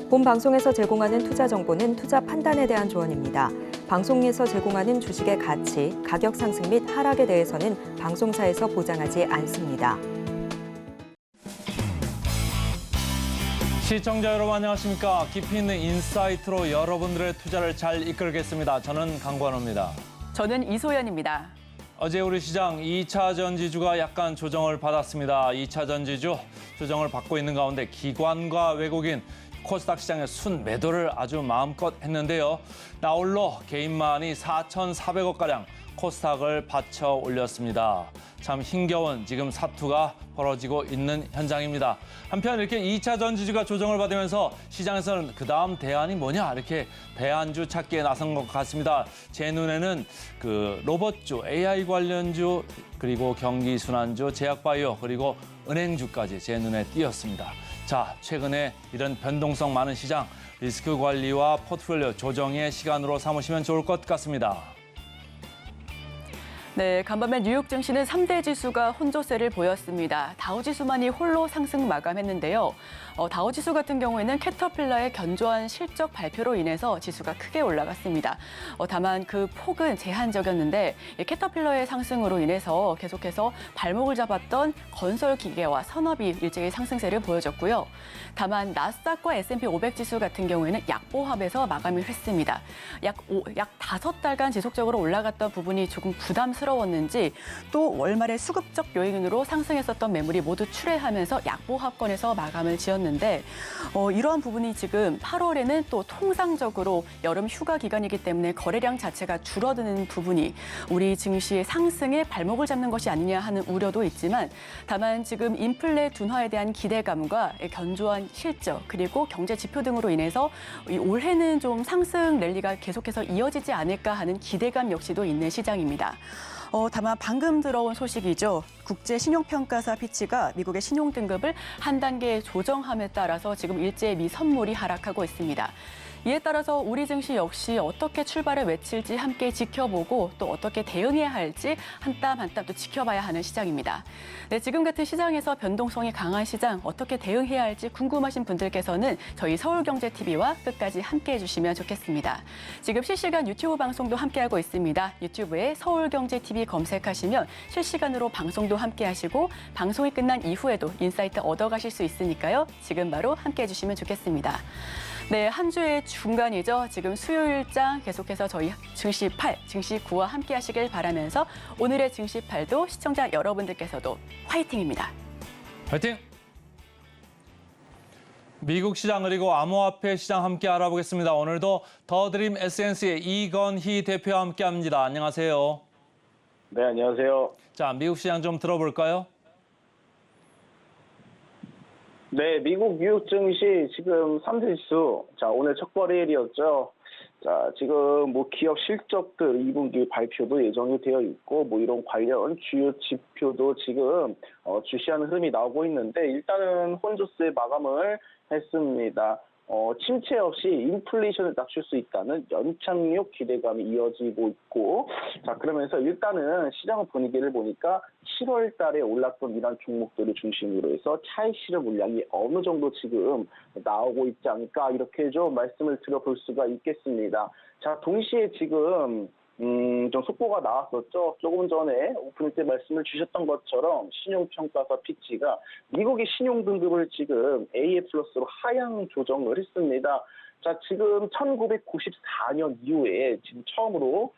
본 방송에서 제공하는 투자 정보는 투자 판단에 대한 조언입니다. 방송에서 제공하는 주식의 가치, 가격 상승 및 하락에 대해서는 방송사에서 보장하지 않습니다. 시청자 여러분 안녕하십니까? 깊이 있는 인사이트로 여러분들의 투자를 잘 이끌겠습니다. 저는 강관호입니다. 저는 이소연입니다. 어제 우리 시장 2차 전지주가 약간 조정을 받았습니다. 2차 전지주 조정을 받고 있는 가운데 기관과 외국인 코스닥 시장의 순매도를 아주 마음껏 했는데요. 나홀로 개인만이 4,400억가량 코스닥을 받쳐 올렸습니다. 참 힘겨운 지금 사투가 벌어지고 있는 현장입니다. 한편 이렇게 2차 전지주가 조정을 받으면서 시장에서는 그다음 대안이 뭐냐 이렇게 대안주 찾기에 나선 것 같습니다. 제 눈에는 그 로봇주, AI 관련주, 그리고 경기순환주, 제약바이오, 그리고 은행주까지 제 눈에 띄었습니다. 자, 최근에 이런 변동성 많은 시장, 리스크 관리와 포트폴리오 조정의 시간으로 삼으시면 좋을 것 같습니다. 네, 간밤에 뉴욕 증시는 3대 지수가 혼조세를 보였습니다. 다우지수만이 홀로 상승 마감했는데요. 다우지수 같은 경우에는 캐터필러의 견조한 실적 발표로 인해서 지수가 크게 올라갔습니다. 다만 그 폭은 제한적이었는데 캐터필러의 상승으로 인해서 계속해서 발목을 잡았던 건설 기계와 산업이 일제히 상승세를 보여줬고요. 다만 나스닥과 S&P 500 지수 같은 경우에는 약보합에서 마감을 했습니다. 약 5달간 지속적으로 올라갔던 부분이 조금 부담스러웠는지 또 월말에 수급적 요인으로 상승했었던 매물이 모두 출회하면서 약보합권에서 마감을 지었는데 이러한 부분이 지금 8월에는 또 통상적으로 여름 휴가 기간이기 때문에 거래량 자체가 줄어드는 부분이 우리 증시의 상승에 발목을 잡는 것이 아니냐 하는 우려도 있지만 다만 지금 인플레 둔화에 대한 기대감과 견조한 실적 그리고 경제 지표 등으로 인해서 올해는 좀 상승 랠리가 계속해서 이어지지 않을까 하는 기대감 역시도 있는 시장입니다. 다만 방금 들어온 소식이죠. 국제신용평가사 피치가 미국의 신용등급을 한 단계 조정함에 따라서 지금 일제히 미 선물이 하락하고 있습니다. 이에 따라서 우리 증시 역시 어떻게 출발을 외칠지 함께 지켜보고 또 어떻게 대응해야 할지 한 땀 한 땀 또 지켜봐야 하는 시장입니다. 네, 지금 같은 시장에서 변동성이 강한 시장 어떻게 대응해야 할지 궁금하신 분들께서는 저희 서울경제TV와 끝까지 함께 해주시면 좋겠습니다. 지금 실시간 유튜브 방송도 함께하고 있습니다. 유튜브에 서울경제TV 검색하시면 실시간으로 방송도 함께하시고 방송이 끝난 이후에도 인사이트 얻어가실 수 있으니까요. 지금 바로 함께해 주시면 좋겠습니다. 네, 한 주의 중간이죠. 지금 수요일장 계속해서 저희 증시 8, 증시 9와 함께 하시길 바라면서 오늘의 증시 8도 시청자 여러분들께서도 화이팅입니다. 화이팅! 미국 시장 그리고 암호화폐 시장 함께 알아보겠습니다. 오늘도 더드림 에센스의 이건희 대표와 함께합니다. 안녕하세요. 네, 안녕하세요. 자, 미국 시장 좀 들어볼까요? 네, 미국 뉴욕 증시 지금 3대 지수. 자, 오늘 첫 거래일이었죠. 자, 지금 뭐 기업 실적들 2분기 발표도 예정이 되어 있고 뭐 이런 관련 주요 지표도 지금 주시하는 흐름이 나오고 있는데 일단은 혼조세 마감을 했습니다. 침체 없이 인플레이션을 낮출 수 있다는 연착륙 기대감이 이어지고 있고, 자, 그러면서 일단은 시장 분위기를 보니까 7월 달에 올랐던 이런 종목들을 중심으로 해서 차익 실현 물량이 어느 정도 지금 나오고 있지 않을까, 이렇게 좀 말씀을 드려볼 수가 있겠습니다. 자, 동시에 지금 좀 속보가 나왔었죠. 조금 전에 오프닝 때 말씀을 주셨던 것처럼 신용평가사 피치가 미국의 신용등급을 지금 A 플러스로 하향 조정을 했습니다. 자, 지금 1994년 이후에 지금 처음으로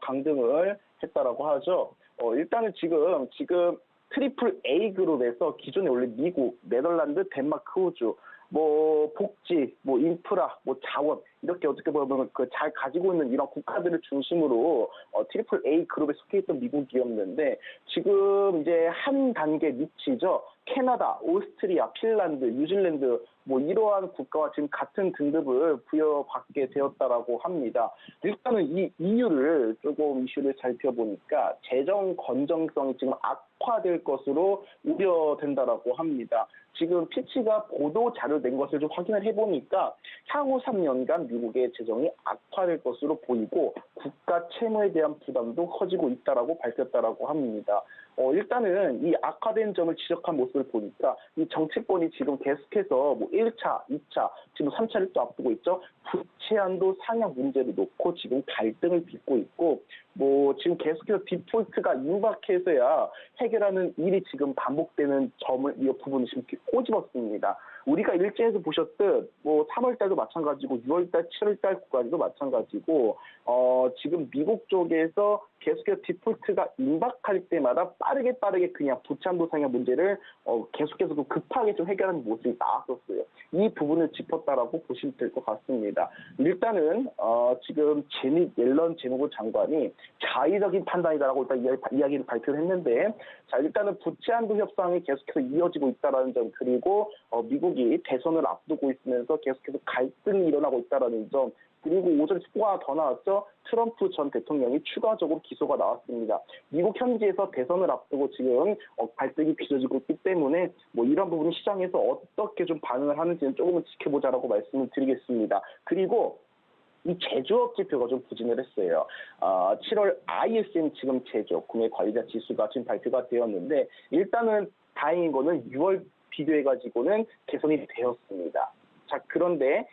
강등을 했다라고 하죠. 일단은 지금 트리플 A 그룹에서 기존에 원래 미국, 네덜란드, 덴마크, 호주, 뭐 복지, 뭐 인프라, 뭐 자원 이렇게 어떻게 보면 그 잘 가지고 있는 이런 국가들을 중심으로 트리플 A 그룹에 속해 있던 미국이었는데 지금 이제 한 단계 밑이죠. 캐나다, 오스트리아, 핀란드, 뉴질랜드 뭐 이러한 국가와 지금 같은 등급을 부여받게 되었다라고 합니다. 일단은 이 이유를 조금 이슈를 살펴보니까 재정 건전성이 지금 악화될 것으로 우려된다라고 합니다. 지금 피치가 보도 자료 낸 것을 좀 확인을 해보니까 향후 3년간 미국의 재정이 악화될 것으로 보이고 국가 채무에 대한 부담도 커지고 있다라고 밝혔다라고 합니다. 일단은 이 악화된 점을 지적한 모습을 보니까 이 정치권이 지금 계속해서 뭐 1차, 2차, 지금 3차를 또 앞두고 있죠. 부채 한도 상향 문제를 놓고 지금 갈등을 빚고 있고 뭐 지금 계속해서 디폴트가 임박해서야 해결하는 일이 지금 반복되는 점을 이 부분을 지금 꼬집었습니다. 우리가 일제에서 보셨듯 뭐 3월 달도 마찬가지고 6월 달, 7월 달까지도 마찬가지고 지금 미국 쪽에서 계속해서 디폴트가 임박할 때마다 빠르게 그냥 부채 한도 상향 문제를 계속해서 좀 급하게 좀 해결하는 모습이 나왔었어요. 이 부분을 짚었다라고 보시면 될 것 같습니다. 일단은 지금 제닛 옐런 재무부 장관이 자의적인 판단이다라고 일단 이야기를 발표를 했는데, 자 일단은 부채 한도 협상이 계속해서 이어지고 있다라는 점, 그리고 미국이 대선을 앞두고 있으면서 계속해서 갈등이 일어나고 있다라는 점, 그리고 오전에 속보가 더 나왔죠. 트럼프 전 대통령이 추가적으로 기소가 나왔습니다. 미국 현지에서 대선을 앞두고 지금 갈등이 빚어지고 있기 때문에 뭐 이런 부분 시장에서 어떻게 좀 반응을 하는지는 조금은 지켜보자라고 말씀을 드리겠습니다. 그리고 이 제조업 지표가 좀 부진을 했어요. 7월 ISM 지금 제조업 구매 관리자 지수가 지금 발표가 되었는데, 일단은 다행인 거는 6월 비교해가지고는 개선이 되었습니다. 자, 그런데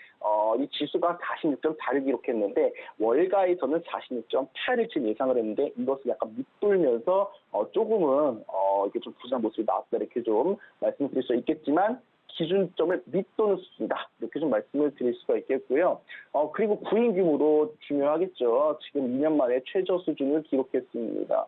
이 지수가 46.4를 기록했는데 월가에서는 46.8을 지금 예상을 했는데, 이것을 약간 밑돌면서 조금은 이게 좀 부진한 모습이 나왔다, 이렇게 좀 말씀드릴 수 있겠지만 기준점을 밑도는 수준이다, 이렇게 좀 말씀을 드릴 수가 있겠고요. 그리고 구인 규모도 중요하겠죠. 지금 2년 만에 최저 수준을 기록했습니다.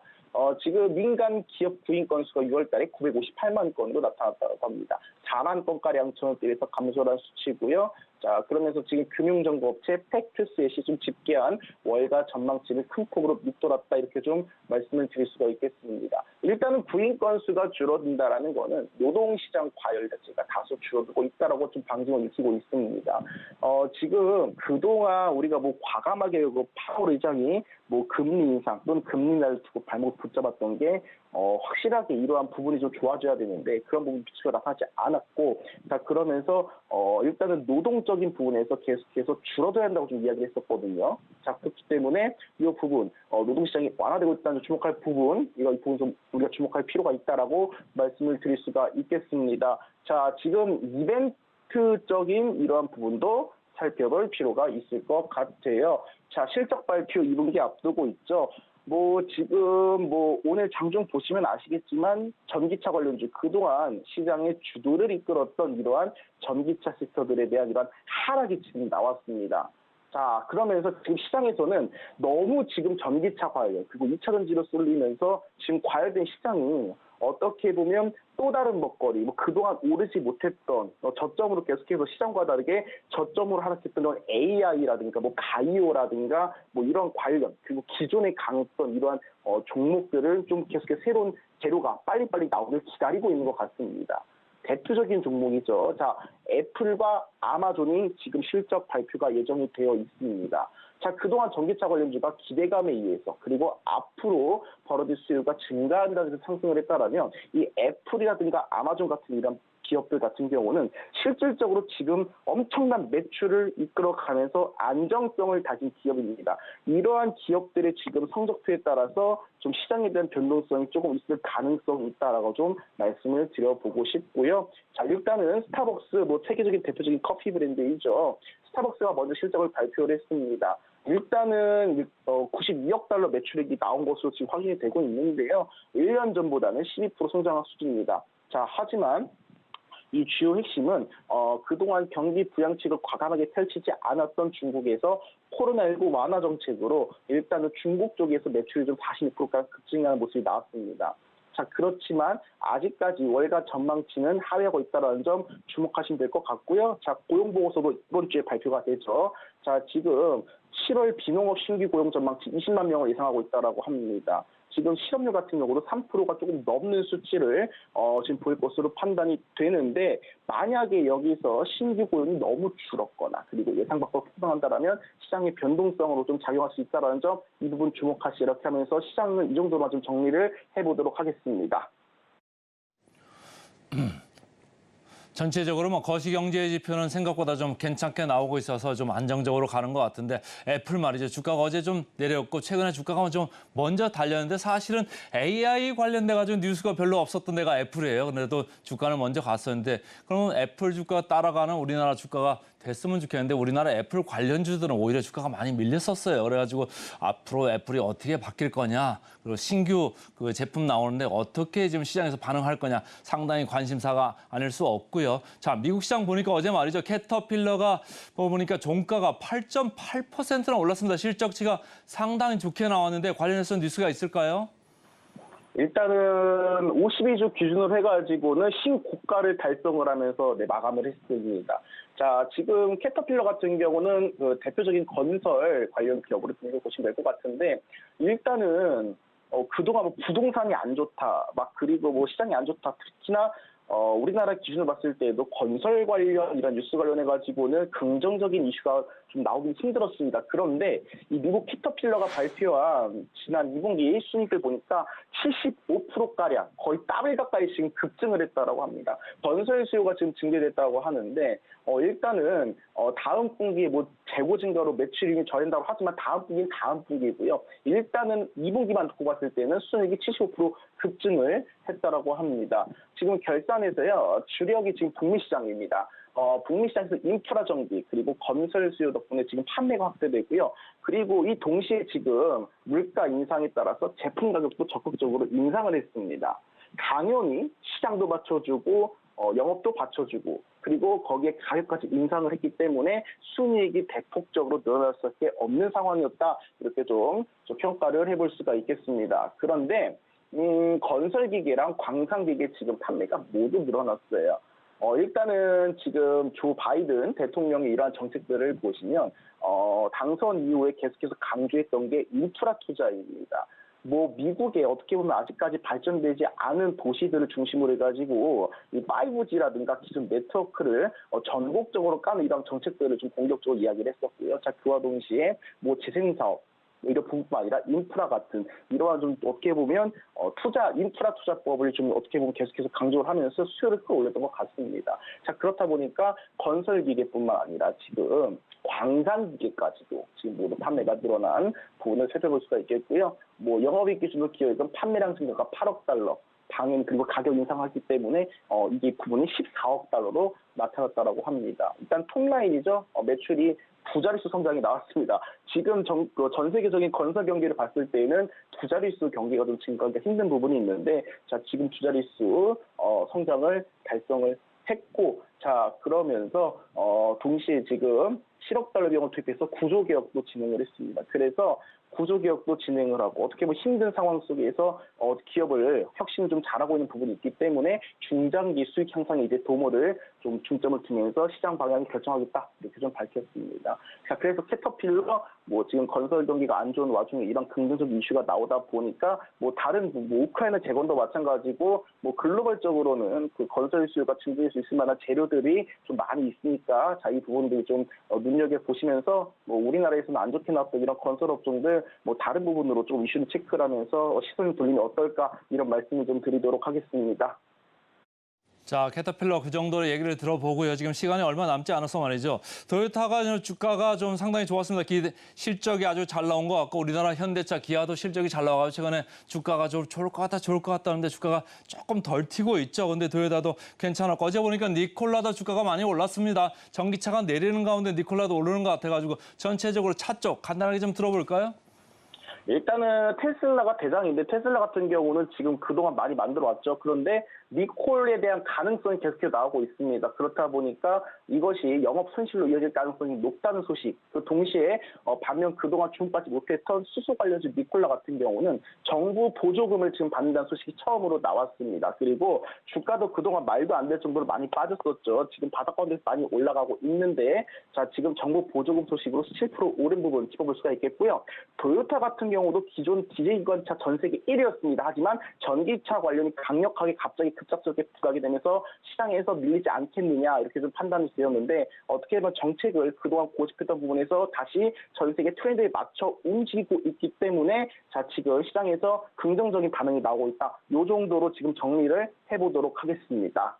지금 민간 기업 구인 건수가 6월 달에 958만 건으로 나타났다고 합니다. 4만 건가량 전월 대비해서 감소한 수치고요. 자, 그러면서 지금 금융정보업체 팩트셋이 좀 집계한 월가 전망치를 큰 폭으로 밑돌았다, 이렇게 좀 말씀을 드릴 수가 있겠습니다. 일단은 구인 건수가 줄어든다라는 거는 노동시장 과열 자체가 다소 줄어들고 있다라고 좀 방증을 일으키고 있습니다. 지금 그동안 우리가 뭐 과감하게 파월 의장이 뭐 금리 인상 또는 금리 인하를 두고 발목을 붙잡았던 게 확실하게 이러한 부분이 좀 좋아져야 되는데 그런 부분 비추가 나타나지 않았고, 자 그러면서 일단은 노동적인 부분에서 계속해서 줄어들어야 한다고 좀 이야기를 했었거든요. 자 그렇기 때문에 이 부분 노동시장이 완화되고 있다는 주목할 부분, 이 부분 좀 우리가 주목할 필요가 있다라고 말씀을 드릴 수가 있겠습니다. 자 지금 이벤트적인 이러한 부분도 살펴볼 필요가 있을 것 같아요. 자 실적 발표 2분기 앞두고 있죠. 뭐 지금 뭐 오늘 장중 보시면 아시겠지만 전기차 관련주, 그동안 시장의 주도를 이끌었던 이러한 전기차 섹터들에 대한 이러한 하락이 지금 나왔습니다. 자 그러면서 지금 시장에서는 너무 지금 전기차 과열 그리고 2차 전지로 쏠리면서 지금 과열된 시장이 어떻게 보면 또 다른 먹거리, 뭐 그동안 오르지 못했던 저점으로 계속해서 시장과 다르게 저점으로 하락했던 건 AI라든가 뭐 바이오라든가 뭐 이런 관련, 그리고 기존에 강했던 이러한 종목들을 좀 계속해서 새로운 재료가 빨리빨리 나오길 기다리고 있는 것 같습니다. 대표적인 종목이죠. 자, 애플과 아마존이 지금 실적 발표가 예정이 되어 있습니다. 자, 그동안 전기차 관련주가 기대감에 의해서 그리고 앞으로 벌어질 수요가 증가한다는 상승을 했다라면 이 애플이라든가 아마존 같은 이런 기업들 같은 경우는 실질적으로 지금 엄청난 매출을 이끌어가면서 안정성을 다진 기업입니다. 이러한 기업들의 지금 성적표에 따라서 좀 시장에 대한 변동성이 조금 있을 가능성이 있다라고 좀 말씀을 드려보고 싶고요. 자, 일단은 스타벅스, 뭐 세계적인 대표적인 커피 브랜드이죠. 스타벅스가 먼저 실적을 발표를 했습니다. 일단은 92억 달러 매출액이 나온 것으로 지금 확인이 되고 있는데요. 1년 전보다는 12% 성장한 수준입니다. 자, 하지만 이 주요 핵심은 그동안 경기 부양책을 과감하게 펼치지 않았던 중국에서 코로나19 완화 정책으로 일단은 중국 쪽에서 매출이 좀 46%까지 급증하는 모습이 나왔습니다. 자, 그렇지만 아직까지 월가 전망치는 하회하고 있다는 점 주목하시면 될 것 같고요. 자, 고용보고서도 이번 주에 발표가 되죠. 자, 지금 7월 비농업 신규 고용 전망치 20만 명을 예상하고 있다라고 합니다. 지금 실업률 같은 경우도 3%가 조금 넘는 수치를 지금 보일 것으로 판단이 되는데, 만약에 여기서 신규 고용이 너무 줄었거나 그리고 예상 밖으로 폭등한다라면 시장의 변동성으로 좀 작용할 수 있다는 점, 이 부분 주목하시, 이렇게 하면서 시장은 이 정도만 좀 정리를 해보도록 하겠습니다. 전체적으로 뭐 거시경제 지표는 생각보다 좀 괜찮게 나오고 있어서 좀 안정적으로 가는 것 같은데 애플 말이죠. 주가가 어제 좀 내렸고 최근에 주가가 좀 먼저 달렸는데 사실은 AI 관련돼 가지고 뉴스가 별로 없었던 데가 애플이에요. 그래도 주가는 먼저 갔었는데 그러면 애플 주가 따라가는 우리나라 주가가 됐으면 좋겠는데 우리나라 애플 관련주들은 오히려 주가가 많이 밀렸었어요. 그래가지고 앞으로 애플이 어떻게 바뀔 거냐, 그리고 신규 그 제품 나오는데 어떻게 지금 시장에서 반응할 거냐 상당히 관심사가 아닐 수 없고요. 자, 미국 시장 보니까 어제 말이죠. 캐터필러가 보니까 종가가 8.8%나 올랐습니다. 실적치가 상당히 좋게 나왔는데 관련해서 뉴스가 있을까요? 일단은 52주 기준으로 해가지고는 신고가를 달성을 하면서 마감을 했습니다. 자, 지금 캐터필러 같은 경우는 그 대표적인 건설 관련 기업으로 보시면 될 것 같은데, 일단은 그동안 뭐 부동산이 안 좋다, 그리고 뭐 시장이 안 좋다, 특히나 우리나라 기준으로 봤을 때도 건설 관련 이런 뉴스 관련해가지고는 긍정적인 이슈가 좀 나오긴 힘들었습니다. 그런데 이 미국 캐터필러가 발표한 지난 2분기 순이익을 보니까 75%가량 거의 더블 가까이 지금 급증을 했다라고 합니다. 건설 수요가 지금 증대됐다고 하는데 일단은 다음 분기에 뭐 재고 증가로 매출이 저된다고 하지만 다음 분기는 다음 분기이고요. 일단은 2분기만 놓고 봤을 때는 순이익이 75% 급증을 했다라고 합니다. 지금 결산에서요 주력이 지금 북미 시장입니다. 북미 시장에서 인프라 정비 그리고 건설 수요 덕분에 지금 판매가 확대되고요. 그리고 이 동시에 지금 물가 인상에 따라서 제품 가격도 적극적으로 인상을 했습니다. 당연히 시장도 받쳐주고 영업도 받쳐주고 그리고 거기에 가격까지 인상을 했기 때문에 순이익이 대폭적으로 늘어날 수밖에 없는 상황이었다. 이렇게 좀 평가를 해볼 수가 있겠습니다. 그런데 건설기계랑 광산기계 지금 판매가 모두 늘어났어요. 일단은 지금 조 바이든 대통령의 이러한 정책들을 보시면 당선 이후에 계속해서 강조했던 게 인프라 투자입니다. 뭐 미국에 어떻게 보면 아직까지 발전되지 않은 도시들을 중심으로 해가지고 이 5G라든가 기존 네트워크를 전국적으로 까는 이런 정책들을 좀 공격적으로 이야기를 했었고요. 자, 그와 동시에 뭐 재생사업 이런 부분뿐만 아니라 인프라 같은 이러한 좀 어떻게 보면 인프라 투자법을 좀 어떻게 보면 계속해서 강조를 하면서 수요를 끌어올렸던 것 같습니다. 자, 그렇다 보니까 건설 기계뿐만 아니라 지금 광산 기계까지도 지금 모두 판매가 늘어난 부분을 살펴볼 수가 있겠고요. 뭐 영업이익 기준으로 기업은 판매량 증가가 8억 달러. 당연 그리고 가격 인상하기 때문에 이게 부분이 14억 달러로 나타났다라고 합니다. 일단 톱라인이죠. 매출이 두 자릿수 성장이 나왔습니다. 지금 전 세계적인 건설 경기를 봤을 때는 두 자릿수 경기가 좀 증가하기가 힘든 부분이 있는데, 자, 지금 두 자릿수 성장을 달성을 했고, 자, 그러면서 동시에 지금 7억 달러 비용을 투입해서 구조개혁도 진행을 했습니다. 그래서 구조개혁도 진행을 하고 어떻게 보면 힘든 상황 속에서 기업을 혁신을 좀 잘하고 있는 부분이 있기 때문에 중장기 수익 향상에 이제 도모를 좀 중점을 두면서 시장 방향을 결정하겠다 이렇게 좀 밝혔습니다. 자, 그래서 캐터필러 뭐 지금 건설 경기가 안 좋은 와중에 이런 긍정적 이슈가 나오다 보니까 뭐 다른 뭐 우크라이나 재건도 마찬가지고 뭐 글로벌적으로는 그 건설 수요가 증대할 수 있을 만한 재료들이 좀 많이 있으니까 자, 이 부분들 좀 눈여겨 보시면서 뭐 우리나라에서는 안 좋게 나왔던 이런 건설 업종들 뭐 다른 부분으로 좀 이슈를 체크를 하면서 시선을 돌리면 어떨까 이런 말씀을 좀 드리도록 하겠습니다. 자, 캐터필러 그 정도로 얘기를 들어보고요. 지금 시간이 얼마 남지 않아서 말이죠. 토요타가 주가가 좀 상당히 좋았습니다. 실적이 아주 잘 나온 것 같고 우리나라 현대차, 기아도 실적이 잘 나와서 최근에 주가가 좀 좋을 것 같다 하는데 주가가 조금 덜 튀고 있죠. 근데 토요타도 괜찮았고 어제 보니까 니콜라도 주가가 많이 올랐습니다. 전기차가 내리는 가운데 니콜라도 오르는 것 같아가지고 전체적으로 차 쪽 간단하게 좀 들어볼까요? 일단은 테슬라가 대장인데 테슬라 같은 경우는 지금 그동안 많이 만들어 왔죠. 그런데 리콜에 대한 가능성이 계속해서 나오고 있습니다. 그렇다 보니까 이것이 영업 손실로 이어질 가능성이 높다는 소식. 그 동시에 반면 그동안 주목받지 못했던 수소 관련주 니콜라 같은 경우는 정부 보조금을 지금 받는다는 소식이 처음으로 나왔습니다. 그리고 주가도 그동안 말도 안 될 정도로 많이 빠졌었죠. 지금 바닥권에서 많이 올라가고 있는데 자, 지금 정부 보조금 소식으로 7% 오른 부분 짚어볼 수가 있겠고요. 토요타 같은 경우도 기존 디젤 기관차 전 세계 1위였습니다. 하지만 전기차 관련이 강력하게 갑자기 급작스럽게 부각이 되면서 시장에서 밀리지 않겠느냐 이렇게 좀 판단이 되었는데 어떻게 보면 정책을 그동안 고집했던 부분에서 다시 전 세계 트렌드에 맞춰 움직이고 있기 때문에 자, 지금 시장에서 긍정적인 반응이 나오고 있다. 이 정도로 지금 정리를 해보도록 하겠습니다.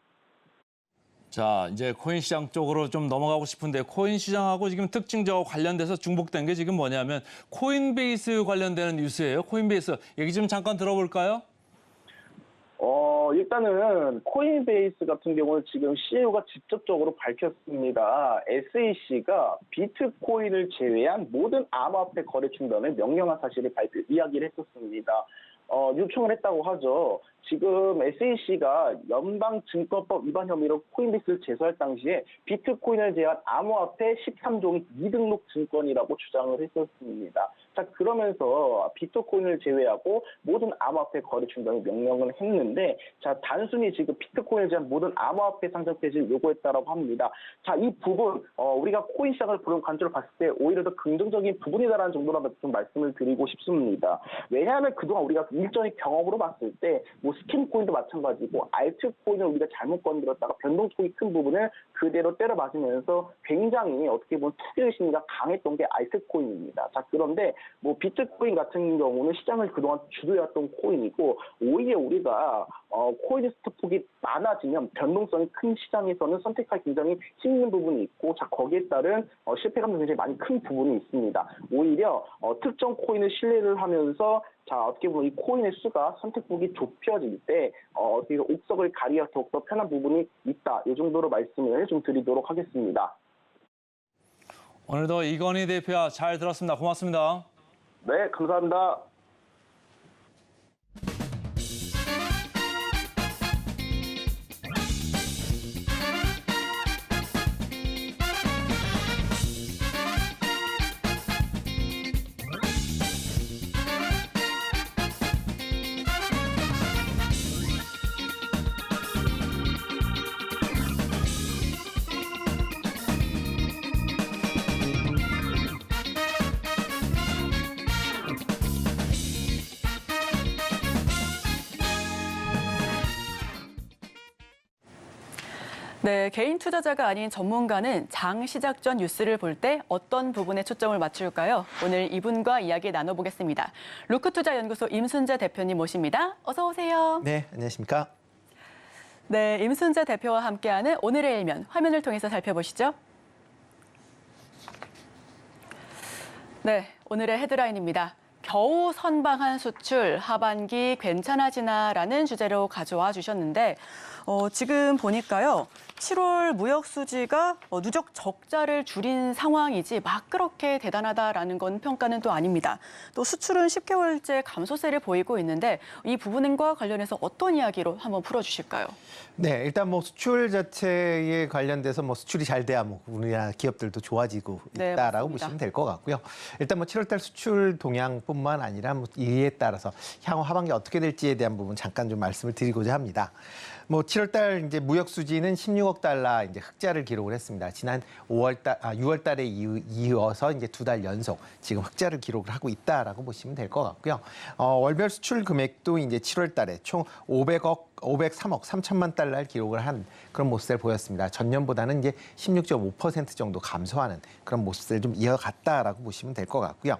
자, 이제 코인 시장 쪽으로 좀 넘어가고 싶은데 코인 시장하고 지금 특징적으로 관련돼서 중복된 게 지금 뭐냐면 코인베이스 관련되는 뉴스예요. 코인베이스 얘기 좀 잠깐 들어볼까요? 일단은 코인베이스 같은 경우는 지금 CEO가 직접적으로 밝혔습니다. SEC가 비트코인을 제외한 모든 암호화폐 거래 중단을 명령한 사실을 이야기를 했었습니다. 요청을 했다고 하죠. 지금 SEC가 연방증권법 위반 혐의로 코인베이스를 제소할 당시에 비트코인을 제외한 암호화폐 13종이 미등록 증권이라고 주장을 했었습니다. 자, 그러면서 비트코인을 제외하고 모든 암호화폐 거래 중단을 명령을 했는데, 자, 단순히 지금 비트코인을 제외한 모든 암호화폐 상장 폐지를 요구했다라고 합니다. 자, 이 부분, 우리가 코인 시장을 보는 관점으로 봤을 때 오히려 더 긍정적인 부분이다라는 정도로 좀 말씀을 드리고 싶습니다. 왜냐하면 그동안 우리가 일전의 경험으로 봤을 때, 뭐 스킨코인도 마찬가지고 알트코인을 우리가 잘못 건드렸다가 변동폭이 큰 부분을 그대로 때려 맞으면서 굉장히 어떻게 보면 투기 심리가 강했던 게 알트코인입니다. 자, 그런데 뭐 비트코인 같은 경우는 시장을 그동안 주도해왔던 코인이고, 오히려 우리가 코인 스톡폭이 많아지면 변동성이 큰 시장에서는 선택할 굉장히 힘든 부분이 있고, 자, 거기에 따른 실패감도 굉장히 많이 큰 부분이 있습니다. 오히려 특정 코인을 신뢰를 하면서, 자, 어떻게 보면 이 코인의 수가 선택폭이 좁혀질 때 어떻게 옥석을 가리기가 더욱더 편한 부분이 있다. 이 정도로 말씀을 좀 드리도록 하겠습니다. 오늘도 이건희 대표와 잘 들었습니다. 고맙습니다. 네, 감사합니다. 네, 개인 투자자가 아닌 전문가는 장 시작 전 뉴스를 볼 때 어떤 부분에 초점을 맞출까요? 오늘 이분과 이야기 나눠보겠습니다. 루크투자연구소 임순재 대표님 모십니다. 어서 오세요. 네, 안녕하십니까? 네, 임순재 대표와 함께하는 오늘의 일면 화면을 통해서 살펴보시죠. 네, 오늘의 헤드라인입니다. 겨우 선방한 수출, 하반기 괜찮아지나라는 주제로 가져와 주셨는데 지금 보니까요. 7월 무역 수지가 누적 적자를 줄인 상황이지 막 그렇게 대단하다라는 건 평가는 또 아닙니다. 또 수출은 10개월째 감소세를 보이고 있는데 이 부분과 관련해서 어떤 이야기로 한번 풀어주실까요? 네, 일단 뭐 수출 자체에 관련돼서 뭐 수출이 잘 돼야 뭐 우리나라 기업들도 좋아지고 네, 있다라고 맞습니다. 보시면 될 것 같고요. 일단 뭐 7월달 수출 동향뿐만 아니라 뭐 이에 따라서 향후 하반기 어떻게 될지에 대한 부분 잠깐 좀 말씀을 드리고자 합니다. 뭐 7월달 이제 무역 수지는 16억 달러 이제 흑자를 기록을 했습니다. 지난 6월달에 이어서 이제 2달 연속 지금 흑자를 기록을 하고 있다라고 보시면 될 것 같고요. 월별 수출 금액도 이제 7월달에 총 503억 3천만 달러를 기록을 한 그런 모습을 보였습니다. 전년보다는 이제 16.5% 정도 감소하는 그런 모습을 좀 이어갔다라고 보시면 될 것 같고요.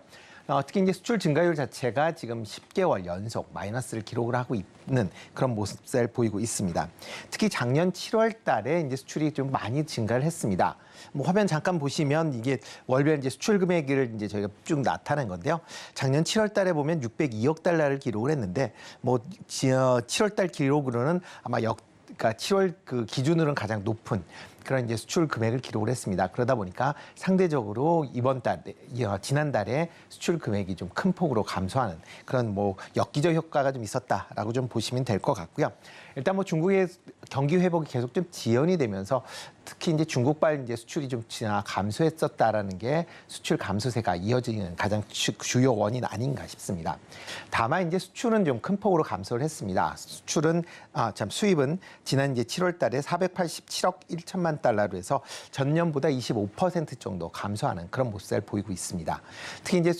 특히 이제 수출 증가율 자체가 지금 10개월 연속 마이너스를 기록을 하고 있는 그런 모습을 보이고 있습니다. 특히 작년 7월 달에 이제 수출이 좀 많이 증가를 했습니다. 뭐 화면 잠깐 보시면 이게 월별 이제 수출 금액을 이제 저희가 쭉 나타낸 건데요. 작년 7월 달에 보면 602억 달러를 기록을 했는데 뭐 7월 달 기록으로는 아마 그러니까 7월 그 기준으로는 가장 높은 그런 이제 수출 금액을 기록을 했습니다. 그러다 보니까 상대적으로 지난달에 수출 금액이 좀 큰 폭으로 감소하는 그런 뭐 엽기적 효과가 좀 있었다라고 좀 보시면 될 것 같고요. 일단 뭐 중국의 경기 회복이 계속 좀 지연이 되면서 특히 이제 중국발 이제 수출이 좀 감소했었다라는 게 수출 감소세가 이어지는 가장 주요 원인 아닌가 싶습니다. 다만 이제 수출은 좀 큰 폭으로 감소를 했습니다. 수입은 지난 이제 7월 달에 487억 1천만 4,700만 달러로 해서 전년보다 25% 정도 감소하는 그런 모습을 보이고 있습니다. 특히 이제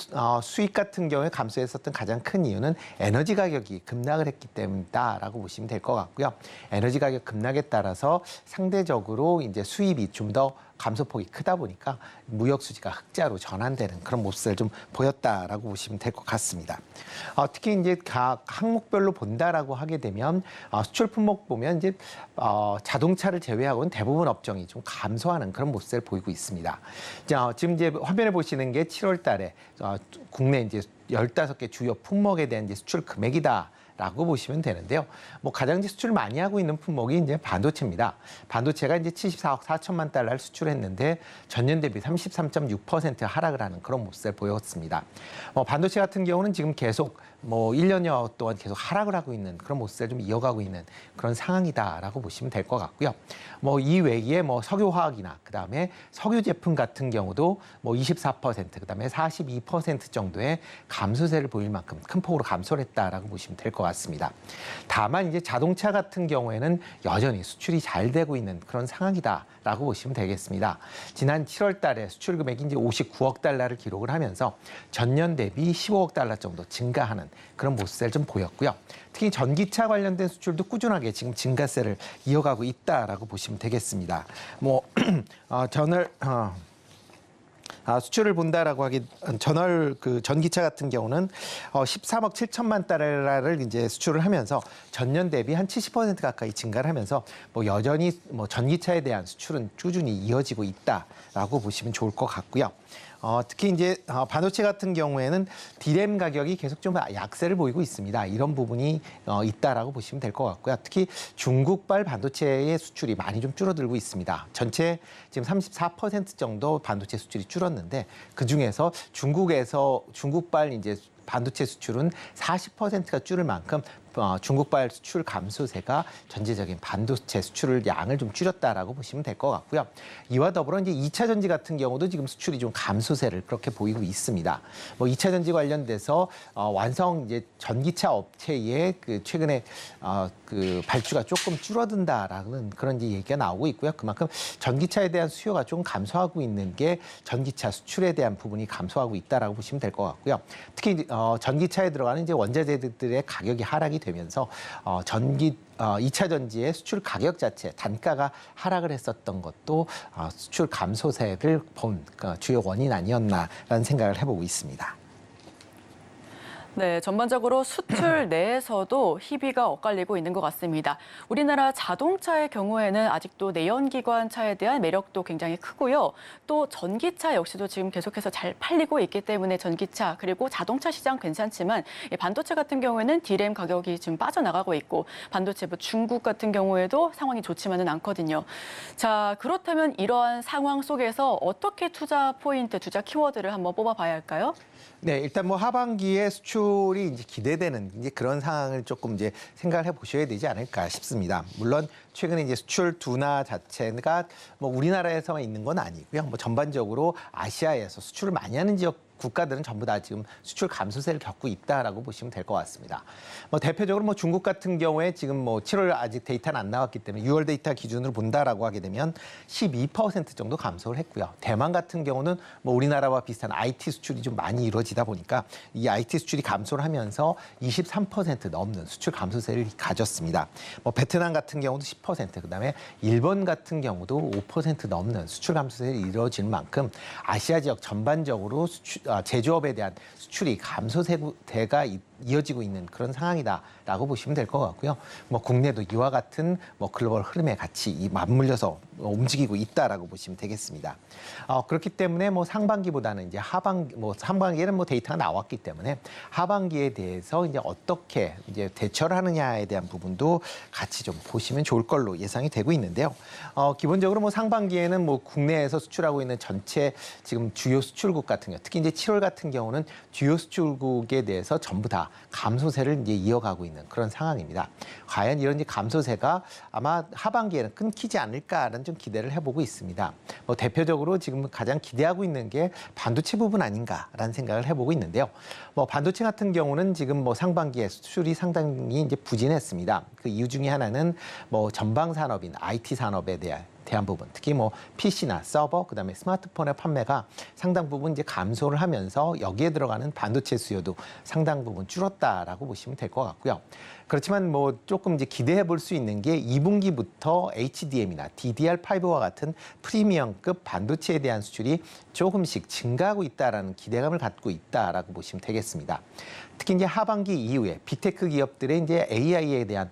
수익 같은 경우에 감소했었던 가장 큰 이유는 에너지 가격이 급락을 했기 때문이다라고 보시면 될 것 같고요. 에너지 가격 급락에 따라서 상대적으로 이제 수입이 좀 더 감소폭이 크다 보니까 무역 수지가 흑자로 전환되는 그런 모습을 좀 보였다라고 보시면 될 것 같습니다. 특히 이제 각 항목별로 본다라고 하게 되면 수출 품목 보면 이제 자동차를 제외하고는 대부분 업종이 좀 감소하는 그런 모습을 보이고 있습니다. 자, 지금 이제 화면에 보시는 게 7월 달에 국내 이제 15개 주요 품목에 대한 이제 수출 금액이다. 라고 보시면 되는데요. 뭐 가장 이제 수출을 많이 하고 있는 품목이 이제 반도체입니다. 반도체가 이제 74억 4천만 달러를 수출했는데 전년 대비 33.6% 하락을 하는 그런 모습을 보였습니다. 반도체 같은 경우는 지금 계속 1년여 동안 계속 하락을 하고 있는 그런 모습을 좀 이어가고 있는 그런 상황이다라고 보시면 될 것 같고요. 이 외에 석유화학이나 그다음에 석유 제품 같은 경우도 24% 그다음에 42% 정도의 감소세를 보일 만큼 큰 폭으로 감소를 했다라고 보시면 될 것 같습니다. 다만 이제 자동차 같은 경우에는 여전히 수출이 잘 되고 있는 그런 상황이다라고 보시면 되겠습니다. 지난 7월 달에 수출 금액이 이제 59억 달러를 기록을 하면서 전년 대비 15억 달러 정도 증가하는 그런 모습을 좀 보였고요. 특히 전기차 관련된 수출도 꾸준하게 지금 증가세를 이어가고 있다라고 보시면 되겠습니다. 수출을 본다라고 하기 전월 그 전기차 같은 경우는 13억 7천만 달러를 이제 수출을 하면서 전년 대비 한 70% 가까이 증가를 하면서 여전히 전기차에 대한 수출은 꾸준히 이어지고 있다라고 보시면 좋을 것 같고요. 특히 이제 반도체 같은 경우에는 디램 가격이 계속 좀 약세를 보이고 있습니다. 이런 부분이 있다라고 보시면 될 것 같고요. 특히 중국발 반도체의 수출이 많이 좀 줄어들고 있습니다. 전체 지금 34% 정도 반도체 수출이 줄었는데 그 중에서 중국발 이제 반도체 수출은 40%가 줄을 만큼 중국발 수출 감소세가 전체적인 반도체 수출을 양을 좀 줄였다라고 보시면 될 것 같고요. 이와 더불어 이제 2차 전지 같은 경우도 지금 수출이 좀 감소세를 그렇게 보이고 있습니다. 2차 전지 관련돼서 완성 이제 전기차 업체의 그 최근에 그 발주가 조금 줄어든다라는 그런 이제 얘기가 나오고 있고요. 그만큼 전기차에 대한 수요가 좀 감소하고 있는 게 전기차 수출에 대한 부분이 감소하고 있다라고 보시면 될 것 같고요. 특히 전기차에 들어가는 이제 원자재들의 가격이 하락이 되면서 2차 전지의 수출 가격 자체 단가가 하락을 했었던 것도 수출 감소세를 본 주요 원인 아니었나라는 생각을 해보고 있습니다. 네, 전반적으로 수출 내에서도 희비가 엇갈리고 있는 것 같습니다. 우리나라 자동차의 경우에는 아직도 내연기관 차에 대한 매력도 굉장히 크고요. 또 전기차 역시도 지금 계속해서 잘 팔리고 있기 때문에 전기차 그리고 자동차 시장 괜찮지만 반도체 같은 경우에는 디램 가격이 지금 빠져나가고 있고 반도체 중국 같은 경우에도 상황이 좋지만은 않거든요. 자, 그렇다면 이러한 상황 속에서 어떻게 투자 포인트, 투자 키워드를 한번 뽑아봐야 할까요? 네, 일단 하반기에 수출이 이제 기대되는 이제 그런 상황을 조금 이제 생각을 해보셔야 되지 않을까 싶습니다. 물론 최근에 이제 수출 둔화 자체가 우리나라에서만 있는 건 아니고요. 전반적으로 아시아에서 수출을 많이 하는 지역 국가들은 전부 다 지금 수출 감소세를 겪고 있다라고 보시면 될 것 같습니다. 대표적으로 중국 같은 경우에 지금 7월 아직 데이터는 안 나왔기 때문에 6월 데이터 기준으로 본다라고 하게 되면 12% 정도 감소를 했고요. 대만 같은 경우는 우리나라와 비슷한 IT 수출이 좀 많이 이루어지다 보니까 이 IT 수출이 감소를 하면서 23% 넘는 수출 감소세를 가졌습니다. 베트남 같은 경우도 10%, 그다음에 일본 같은 경우도 5% 넘는 수출 감소세를 이루어지는 만큼 아시아 지역 전반적으로 제조업에 대한 수출이 감소세가 이어지고 있는 그런 상황이다라고 보시면 될 것 같고요. 국내도 이와 같은 글로벌 흐름에 같이 맞물려서 움직이고 있다라고 보시면 되겠습니다. 그렇기 때문에 상반기보다는 이제 상반기에는 데이터가 나왔기 때문에 하반기에 대해서 이제 어떻게 이제 대처를 하느냐에 대한 부분도 같이 좀 보시면 좋을 걸로 예상이 되고 있는데요. 기본적으로 상반기에는 국내에서 수출하고 있는 전체 지금 주요 수출국 같은 경우, 특히 이제 7월 같은 경우는 주요 수출국에 대해서 전부 다 감소세를 이제 이어가고 있는 그런 상황입니다. 과연 이런 이제 감소세가 아마 하반기에는 끊기지 않을까라는 좀 기대를 해보고 있습니다. 대표적으로 지금 가장 기대하고 있는 게 반도체 부분 아닌가라는 생각을 해보고 있는데요. 반도체 같은 경우는 지금 상반기에 수출이 상당히 이제 부진했습니다. 그 이유 중에 하나는 전방 산업인 IT 산업에 대한 부분, 특히 뭐 PC나 서버, 그다음에 스마트폰의 판매가 상당 부분 이제 감소를 하면서 여기에 들어가는 반도체 수요도 상당 부분 줄었다라고 보시면 될 것 같고요. 그렇지만 뭐 조금 이제 기대해 볼 수 있는 게 2분기부터 HDM이나 DDR5와 같은 프리미엄급 반도체에 대한 수출이 조금씩 증가하고 있다라는 기대감을 갖고 있다라고 보시면 되겠습니다. 특히 이제 하반기 이후에 빅테크 기업들의 이제 AI에 대한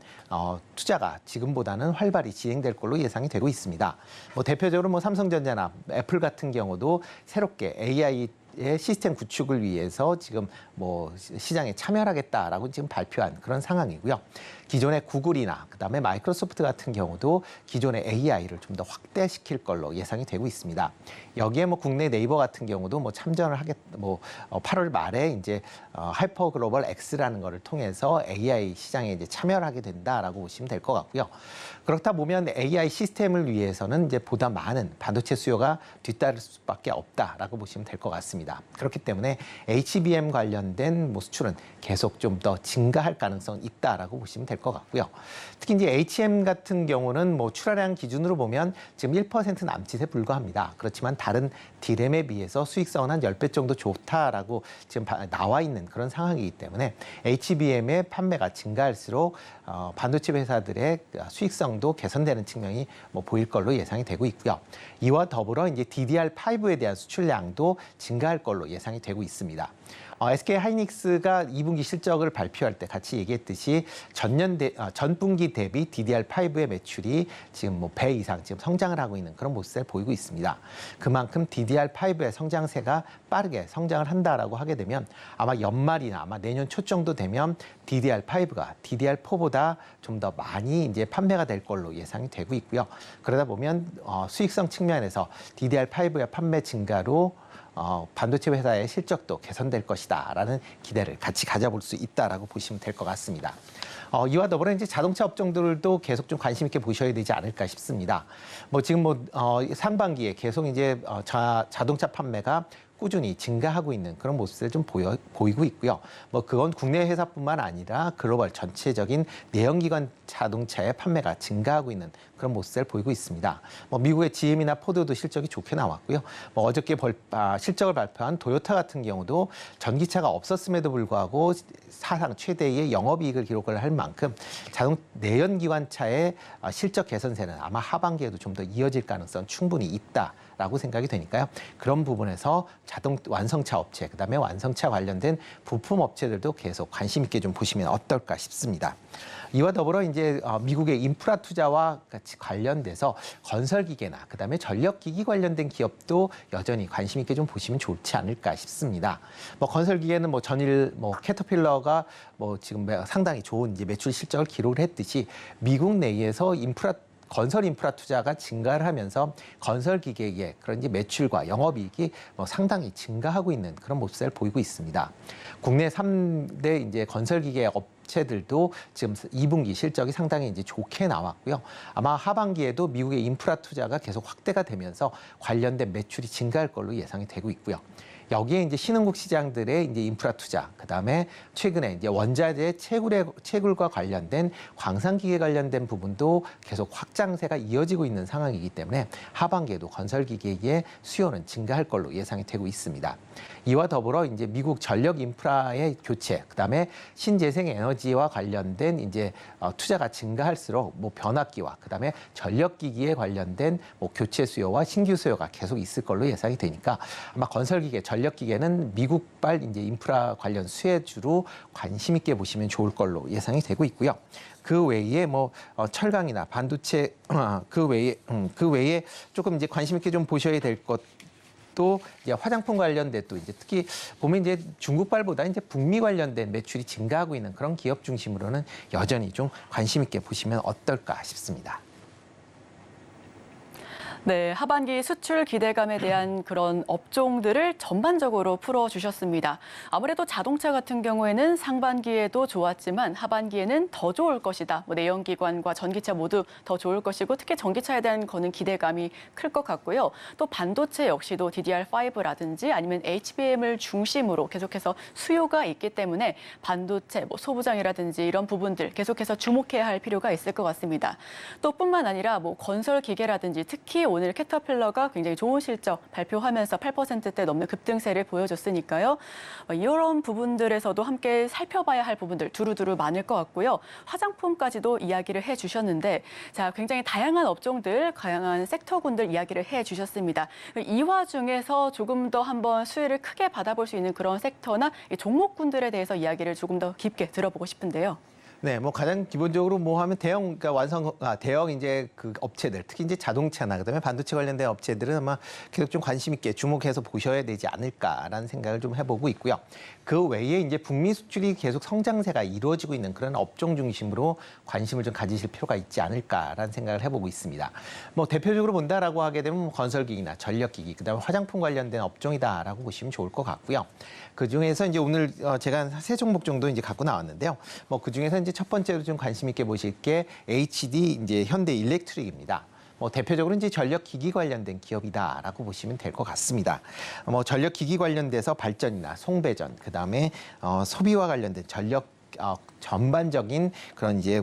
투자가 지금보다는 활발히 진행될 걸로 예상이 되고 있습니다. 뭐 대표적으로 뭐 삼성전자나 애플 같은 경우도 새롭게 AI 의 시스템 구축을 위해서 지금 뭐 시장에 참여하겠다라고 지금 발표한 그런 상황이고요. 기존의 구글이나 그다음에 마이크로소프트 같은 경우도 기존의 AI를 좀 더 확대시킬 걸로 예상이 되고 있습니다. 여기에 뭐 국내 네이버 같은 경우도 뭐 참전을 8월 말에 이제 하이퍼 글로벌 X라는 거를 통해서 AI 시장에 이제 참여를 하게 된다라고 보시면 될 것 같고요. 그렇다 보면 AI 시스템을 위해서는 이제 보다 많은 반도체 수요가 뒤따를 수밖에 없다라고 보시면 될 것 같습니다. 그렇기 때문에 HBM 관련된 뭐 수출은 계속 좀 더 증가할 가능성이 있다라고 보시면 될 것 같고요. 특히 이제 HM 같은 경우는 뭐 출하량 기준으로 보면 지금 1% 남짓에 불과합니다. 그렇지만 다른 D램에 비해서 수익성은 한 10배 정도 좋다라고 지금 나와 있는 그런 상황이기 때문에 HBM의 판매가 증가할수록 반도체 회사들의 수익성도 개선되는 측면이 뭐 보일 걸로 예상이 되고 있고요. 이와 더불어 이제 DDR5에 대한 수출량도 증가할 걸로 예상이 되고 있습니다. SK 하이닉스가 2분기 실적을 발표할 때 같이 얘기했듯이 전분기 대비 DDR5의 매출이 지금 뭐 배 이상 지금 성장을 하고 있는 그런 모습을 보이고 있습니다. 그만큼 DDR5의 성장세가 빠르게 성장을 한다라고 하게 되면 아마 연말이나 아마 내년 초 정도 되면 DDR5가 DDR4보다 좀 더 많이 이제 판매가 될 걸로 예상이 되고 있고요. 그러다 보면 수익성 측면에서 DDR5의 판매 증가로 반도체 회사의 실적도 개선될 것이다라는 기대를 같이 가져볼 수 있다라고 보시면 될 것 같습니다. 이와 더불어 이제 자동차 업종들도 계속 좀 관심 있게 보셔야 되지 않을까 싶습니다. 뭐 지금 뭐 상반기에 계속 이제 자동차 판매가 꾸준히 증가하고 있는 그런 모습을 좀 보이고 있고요. 뭐 그건 국내 회사뿐만 아니라 글로벌 전체적인 내연기관 자동차의 판매가 증가하고 있는 그런 모습을 보이고 있습니다. 뭐 미국의 GM이나 포드도 실적이 좋게 나왔고요. 뭐 어저께 실적을 발표한 도요타 같은 경우도 전기차가 없었음에도 불구하고 사상 최대의 영업이익을 기록을 할 만큼 내연기관차의 실적 개선세는 아마 하반기에도 좀 더 이어질 가능성 충분히 있다라고 생각이 되니까요. 그런 부분에서 완성차 업체, 그다음에 완성차 관련된 부품 업체들도 계속 관심 있게 좀 보시면 어떨까 싶습니다. 이와 더불어 이제 미국의 인프라 투자와 같이 관련돼서 건설기계나 그다음에 전력기기 관련된 기업도 여전히 관심 있게 좀 보시면 좋지 않을까 싶습니다. 뭐 건설기계는 뭐 전일 뭐 캐터필러가 뭐 지금 상당히 좋은 이제 매출 실적을 기록을 했듯이 미국 내에서 건설 인프라 투자가 증가를 하면서 건설 기계의 그런 이제 매출과 영업이익이 뭐 상당히 증가하고 있는 그런 모습을 보이고 있습니다. 국내 3대 이제 건설 기계 업체들도 지금 2분기 실적이 상당히 이제 좋게 나왔고요. 아마 하반기에도 미국의 인프라 투자가 계속 확대가 되면서 관련된 매출이 증가할 걸로 예상이 되고 있고요. 여기에 이제 신흥국 시장들의 이제 인프라 투자, 그다음에 최근에 이제 원자재 채굴과 관련된 광산기계 관련된 부분도 계속 확장세가 이어지고 있는 상황이기 때문에 하반기에도 건설기계의 수요는 증가할 걸로 예상이 되고 있습니다. 이와 더불어 이제 미국 전력 인프라의 교체, 그다음에 신재생 에너지와 관련된 이제 투자가 증가할수록 뭐 변압기와 그다음에 전력기기에 관련된 뭐 교체 수요와 신규 수요가 계속 있을 걸로 예상이 되니까 아마 건설기계, 전력기계는 미국발 이제 인프라 관련 수혜주로 관심 있게 보시면 좋을 걸로 예상이 되고 있고요. 그 외에 뭐 철강이나 반도체 그 외에 조금 이제 관심 있게 좀 보셔야 될 것. 또 이제 화장품 관련된 또 이제 특히 보면 이제 중국발보다 이제 북미 관련된 매출이 증가하고 있는 그런 기업 중심으로는 여전히 좀 관심 있게 보시면 어떨까 싶습니다. 네, 하반기 수출 기대감에 대한 그런 업종들을 전반적으로 풀어주셨습니다. 아무래도 자동차 같은 경우에는 상반기에도 좋았지만 하반기에는 더 좋을 것이다. 내연기관과 전기차 모두 더 좋을 것이고 특히 전기차에 대한 거는 기대감이 클 것 같고요. 또 반도체 역시도 DDR5라든지 아니면 HBM을 중심으로 계속해서 수요가 있기 때문에 반도체, 소부장이라든지 이런 부분들 계속해서 주목해야 할 필요가 있을 것 같습니다. 또 뿐만 아니라 건설 기계라든지 특히 오늘 캐터필러가 굉장히 좋은 실적 발표하면서 8%대 넘는 급등세를 보여줬으니까요. 이런 부분들에서도 함께 살펴봐야 할 부분들 두루두루 많을 것 같고요. 화장품까지도 이야기를 해주셨는데 자, 굉장히 다양한 업종들, 다양한 섹터군들 이야기를 해주셨습니다. 이 와중에서 조금 더 한번 수혜를 크게 받아볼 수 있는 그런 섹터나 종목군들에 대해서 이야기를 조금 더 깊게 들어보고 싶은데요. 네, 가장 기본적으로 하면 대형, 그러니까 대형 이제 그 업체들, 특히 이제 자동차나 그다음에 반도체 관련된 업체들은 아마 계속 좀 관심 있게 주목해서 보셔야 되지 않을까라는 생각을 좀 해보고 있고요. 그 외에 이제 북미 수출이 계속 성장세가 이루어지고 있는 그런 업종 중심으로 관심을 좀 가지실 필요가 있지 않을까라는 생각을 해보고 있습니다. 대표적으로 본다라고 하게 되면 건설기기나 전력기기, 그다음에 화장품 관련된 업종이다라고 보시면 좋을 것 같고요. 그 중에서 이제 오늘 제가 한 3종목 정도 이제 갖고 나왔는데요. 그 중에서 이제 첫 번째로 좀 관심 있게 보실 게 HD 이제 현대 일렉트릭입니다. 대표적으로 이제 전력기기 관련된 기업이다라고 보시면 될 것 같습니다. 전력기기 관련돼서 발전이나 송배전, 그다음에 소비와 관련된 전력 전반적인 그런 이제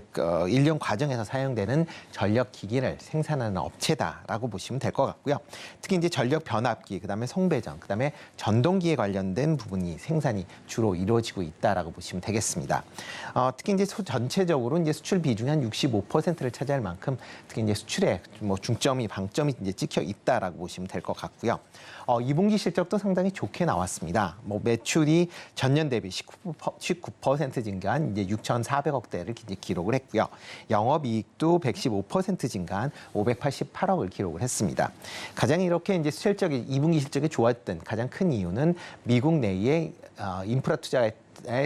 일련 과정에서 사용되는 전력 기기를 생산하는 업체다라고 보시면 될 것 같고요. 특히 이제 전력 변압기, 그다음에 송배전, 그다음에 전동기에 관련된 부분이 생산이 주로 이루어지고 있다라고 보시면 되겠습니다. 특히 이제 전체적으로 이제 수출 비중이 한 65%를 차지할 만큼 특히 이제 수출에 중점이 방점이 이제 찍혀 있다라고 보시면 될 것 같고요. 2분기 실적도 상당히 좋게 나왔습니다. 매출이 전년 대비 19% 증가한 이제 6,400억대를 이제 기록을 했고요. 영업이익도 115% 증가한 588억을 기록을 했습니다. 가장 이렇게 이제 2분기 실적이 좋았던 가장 큰 이유는 미국 내의 인프라 투자의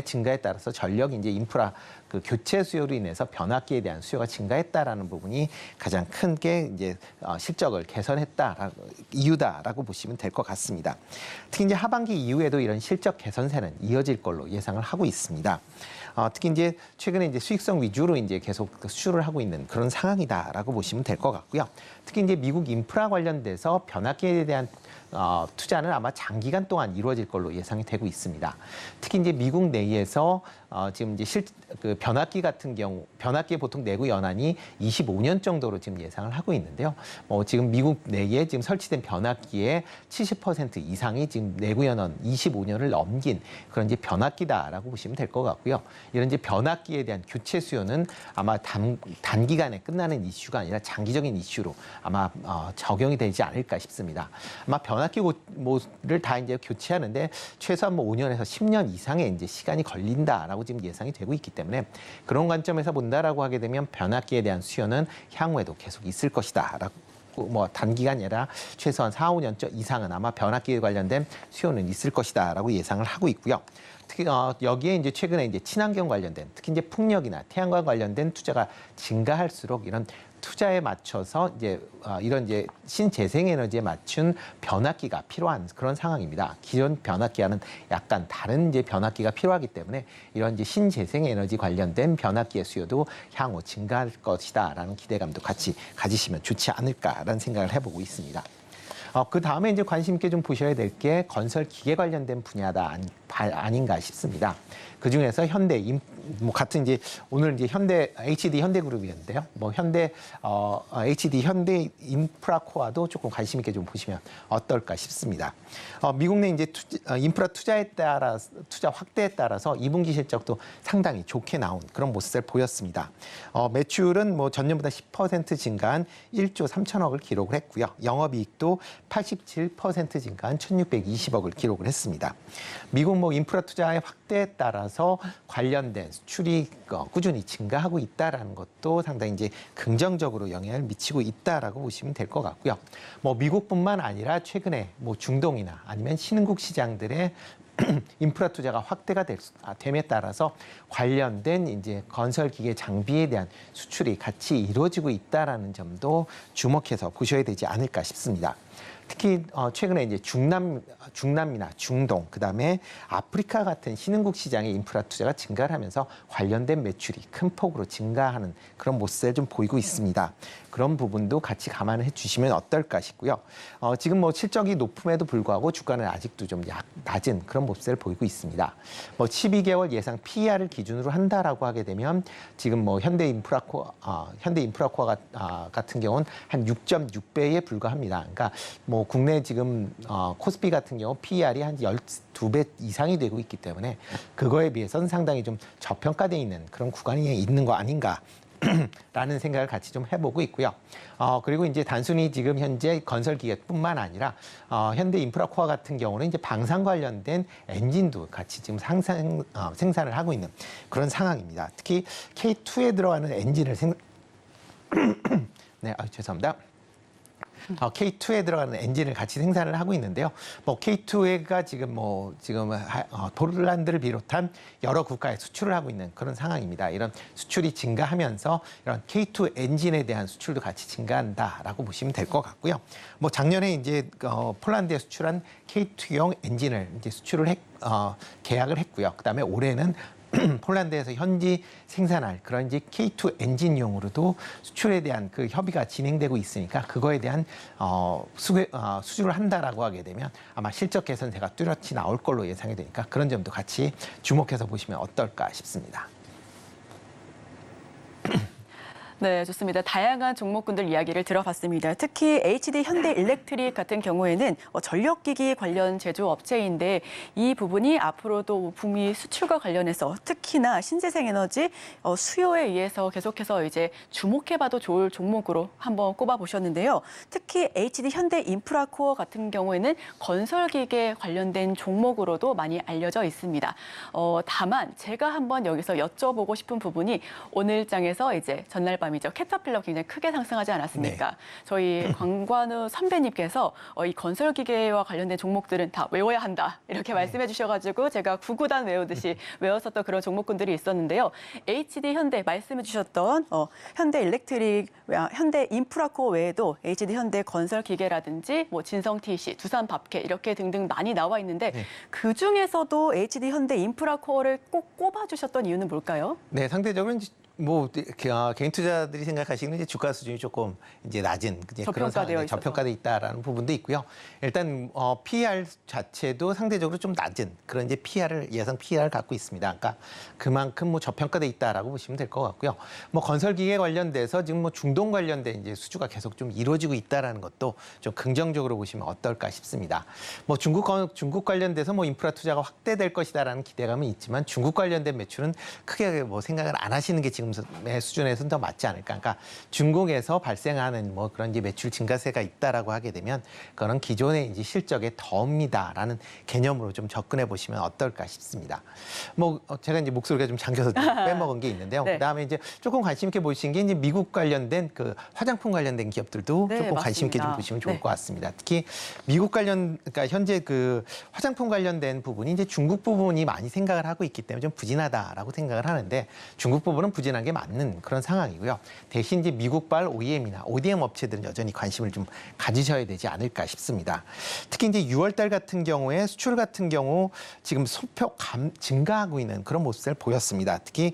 증가에 따라서 전력 이제 인프라 그 교체 수요로 인해서 변압기에 대한 수요가 증가했다라는 부분이 가장 큰 게 이제 실적을 이유다라고 보시면 될 것 같습니다. 특히 이제 하반기 이후에도 이런 실적 개선세는 이어질 걸로 예상을 하고 있습니다. 특히 이제 최근에 이제 수익성 위주로 이제 계속 수출을 하고 있는 그런 상황이다라고 보시면 될 것 같고요. 특히 이제 미국 인프라 관련돼서 변압기에 대한 투자는 아마 장기간 동안 이루어질 걸로 예상이 되고 있습니다. 특히 이제 미국 내에서 지금 이제 변압기 같은 경우, 변압기에 보통 내구 연한이 25년 정도로 지금 예상을 하고 있는데요. 지금 미국 내에 지금 설치된 변압기의 70% 이상이 지금 내구 연한 25년을 넘긴 그런 이제 변압기다라고 보시면 될 것 같고요. 이런 이제 변압기에 대한 교체 수요는 아마 단기간에 끝나는 이슈가 아니라 장기적인 이슈로 아마 적용이 되지 않을까 싶습니다. 아마 변압기를 다 이제 교체하는데 최소한 5년에서 10년 이상의 이제 시간이 걸린다라고 지금 예상이 되고 있기 때문에 그런 관점에서 본다라고 하게 되면 변압기에 대한 수요는 향후에도 계속 있을 것이다라고. 단기간이 아니라 최소한 4, 5년 이상은 아마 변압기에 관련된 수요는 있을 것이다라고 예상을 하고 있고요. 특히 여기에 이제 최근에 이제 친환경 관련된 특히 이제 풍력이나 태양광 관련된 투자가 증가할수록 이런 투자에 맞춰서 이제 이런 이제 신재생에너지에 맞춘 변압기가 필요한 그런 상황입니다. 기존 변압기와는 약간 다른 이제 변압기가 필요하기 때문에 이런 이제 신재생에너지 관련된 변압기의 수요도 향후 증가할 것이다라는 기대감도 같이 가지시면 좋지 않을까라는 생각을 해보고 있습니다. 그 다음에 이제 관심 있게 좀 보셔야 될 게 건설 기계 관련된 분야다 아닌가 싶습니다. 그 중에서 현대 같은 이제 오늘 이제 HD 현대그룹이었는데요. HD 현대 인프라코어도 조금 관심 있게 좀 보시면 어떨까 싶습니다. 미국 내 이제 인프라 투자 확대에 따라서 2분기 실적도 상당히 좋게 나온 그런 모습을 보였습니다. 매출은 전년보다 10% 증가한 1조 3천억을 기록을 했고요. 영업이익도 87% 증가한 1,620억을 기록을 했습니다. 미국 인프라 투자의 확대에 따라서 따라서 관련된 수출이 꾸준히 증가하고 있다라는 것도 상당히 이제 긍정적으로 영향을 미치고 있다라고 보시면 될 것 같고요. 뭐 미국뿐만 아니라 최근에 뭐 중동이나 아니면 신흥국 시장들의 인프라 투자가 확대가 됨에 따라서 관련된 이제 건설 기계 장비에 대한 수출이 같이 이루어지고 있다라는 점도 주목해서 보셔야 되지 않을까 싶습니다. 특히 최근에 이제 중남미나 중동, 그다음에 아프리카 같은 신흥국 시장의 인프라 투자가 증가를 하면서 관련된 매출이 큰 폭으로 증가하는 그런 모습을 좀 보이고 있습니다. 그런 부분도 같이 감안해 주시면 어떨까 싶고요. 지금 뭐 실적이 높음에도 불구하고 주가는 아직도 좀 낮은 그런 모습을 보이고 있습니다. 뭐 12개월 예상 PER을 기준으로 한다라고 하게 되면 지금 뭐 현대인프라코아 같은 경우는 한 6.6배에 불과합니다. 그러니까 뭐 국내 지금 코스피 같은 경우 PER이 한 12배 이상이 되고 있기 때문에 그거에 비해서는 상당히 좀 저평가되어 있는 그런 구간이 있는 거 아닌가. 라는 생각을 같이 좀 해보고 있고요. 그리고 이제 단순히 지금 현재 건설 기계뿐만 아니라 현대 인프라코어 같은 경우는 이제 방산 관련된 엔진도 같이 지금 생산을 하고 있는 그런 상황입니다. 특히 K2에 들어가는 엔진을 네, 죄송합니다. K2에 들어가는 엔진을 같이 생산을 하고 있는데요. 뭐 K2가 지금 폴란드를 비롯한 여러 국가에 수출을 하고 있는 그런 상황입니다. 이런 수출이 증가하면서 이런 K2 엔진에 대한 수출도 같이 증가한다라고 보시면 될 것 같고요. 뭐 작년에 이제 폴란드에 수출한 K2용 엔진을 이제 계약을 했고요. 그다음에 올해는 폴란드에서 현지 생산할 그런 이제 K2 엔진용으로도 수출에 대한 그 협의가 진행되고 있으니까 그거에 대한 수주를 한다라고 하게 되면 아마 실적 개선세가 뚜렷이 나올 걸로 예상이 되니까 그런 점도 같이 주목해서 보시면 어떨까 싶습니다. 네, 좋습니다. 다양한 종목군들 이야기를 들어봤습니다. 특히 HD 현대일렉트릭 같은 경우에는 전력기기 관련 제조업체인데 이 부분이 앞으로도 북미 수출과 관련해서 특히나 신재생에너지 수요에 의해서 계속해서 이제 주목해봐도 좋을 종목으로 한번 꼽아보셨는데요. 특히 HD 현대인프라코어 같은 경우에는 건설기계 관련된 종목으로도 많이 알려져 있습니다. 다만 제가 한번 여기서 여쭤보고 싶은 부분이 오늘 장에서 이제 전날 밤 이죠. 캐터필러 굉장히 크게 상승하지 않았습니까? 네. 저희 광관우 선배님께서 이 건설 기계와 관련된 종목들은 다 외워야 한다 이렇게 말씀해 주셔가지고 제가 구구단 외우듯이 외웠었던 그런 종목군들이 있었는데요. HD 현대 말씀해 주셨던 현대 일렉트릭, 현대 인프라코어 외에도 HD 현대 건설 기계라든지 뭐 진성 TC, 두산 밥캐 이렇게 등등 많이 나와 있는데 네. 그 중에서도 HD 현대 인프라코어를 꼭 꼽아주셨던 이유는 뭘까요? 네, 상대적으로 뭐 개인 투자들이 생각하시는 이제 주가 수준이 조금 이제 낮은 그런 상황에 저평가돼 있다라는 부분도 있고요. 일단 PER 자체도 상대적으로 좀 낮은 그런 이제 예상 PER을 갖고 있습니다. 그러니까 그만큼 뭐 저평가돼 있다라고 보시면 될 것 같고요. 뭐 건설 기계 관련돼서 지금 뭐 중동 관련된 이제 수주가 계속 좀 이루어지고 있다라는 것도 좀 긍정적으로 보시면 어떨까 싶습니다. 뭐 중국 관련돼서 뭐 인프라 투자가 확대될 것이다라는 기대감은 있지만 중국 관련된 매출은 크게 뭐 생각을 안 하시는 게 지금의 수준에서는 더 맞지 않을까. 그러니까 중국에서 발생하는 뭐 그런 이제 매출 증가세가 있다라고 하게 되면 그거는 기존의 이제 실적의 덤이다라는 개념으로 좀 접근해 보시면 어떨까 싶습니다. 뭐 제가 이제 목소리가 좀 잠겨서 빼먹은 게 있는데요. 네. 그다음에 이제 조금 관심 있게 보신 게 이제 미국 관련된 그 화장품 관련된 기업들도 네, 조금 관심 있게 좀 보시면 좋을 것 같습니다. 특히 미국 그러니까 현재 그 화장품 관련된 부분이 이제 중국 부분이 많이 생각을 하고 있기 때문에 좀 부진하다라고 생각을 하는데 중국 부분은 부진한 게 맞는 그런 상황이고요. 대신 이제 미국발 OEM이나 ODM 업체들은 여전히 관심을 좀 가지셔야 되지 않을까 싶습니다. 특히 이제 6월달 같은 경우에 수출 같은 경우 지금 소폭 증가하고 있는 그런 모습을 보였습니다. 특히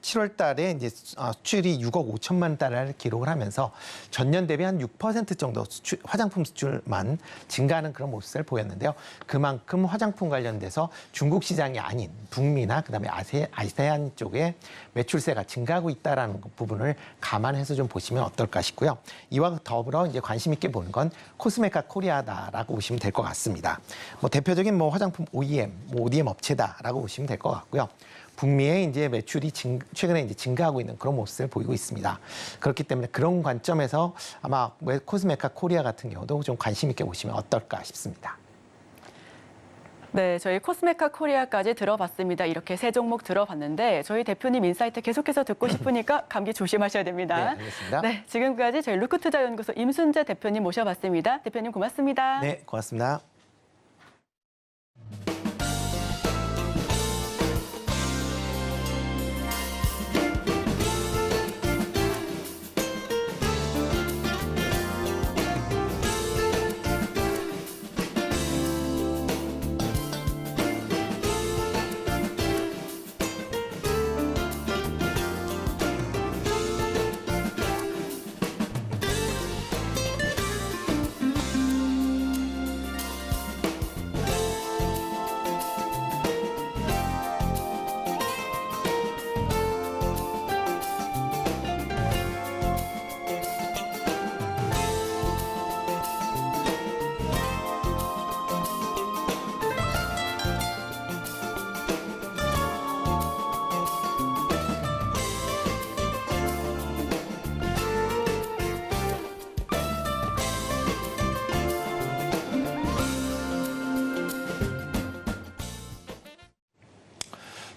7월달에 이제 수출이 6억 5천만 달러를 기록을 하면서 전년 대비 한 6% 정도 화장품 수출만 증가하는 그런 모습을 보였는데요. 그만큼 화장품 관련돼서 중국 시장이 아닌 북미나 그다음에 아세안 쪽에 매출세가 증가하고 있다라는 부분을 감안해서 좀 보시면 어떨까 싶고요. 이와 더불어 이제 관심 있게 보는 건 코스메카 코리아다라고 보시면 될 것 같습니다. 뭐 대표적인 뭐 화장품 OEM, ODM 업체다라고 보시면 될 것 같고요. 북미의 이제 매출이 최근에 이제 증가하고 있는 그런 모습을 보이고 있습니다. 그렇기 때문에 그런 관점에서 아마 코스메카 코리아 같은 경우도 좀 관심 있게 보시면 어떨까 싶습니다. 네, 저희 코스메카 코리아까지 들어봤습니다. 이렇게 세 종목 들어봤는데 저희 대표님 인사이트 계속해서 듣고 싶으니까 감기 조심하셔야 됩니다. 네, 알겠습니다. 네, 지금까지 저희 루크투자연구소 임순재 대표님 모셔봤습니다. 대표님 고맙습니다. 네, 고맙습니다.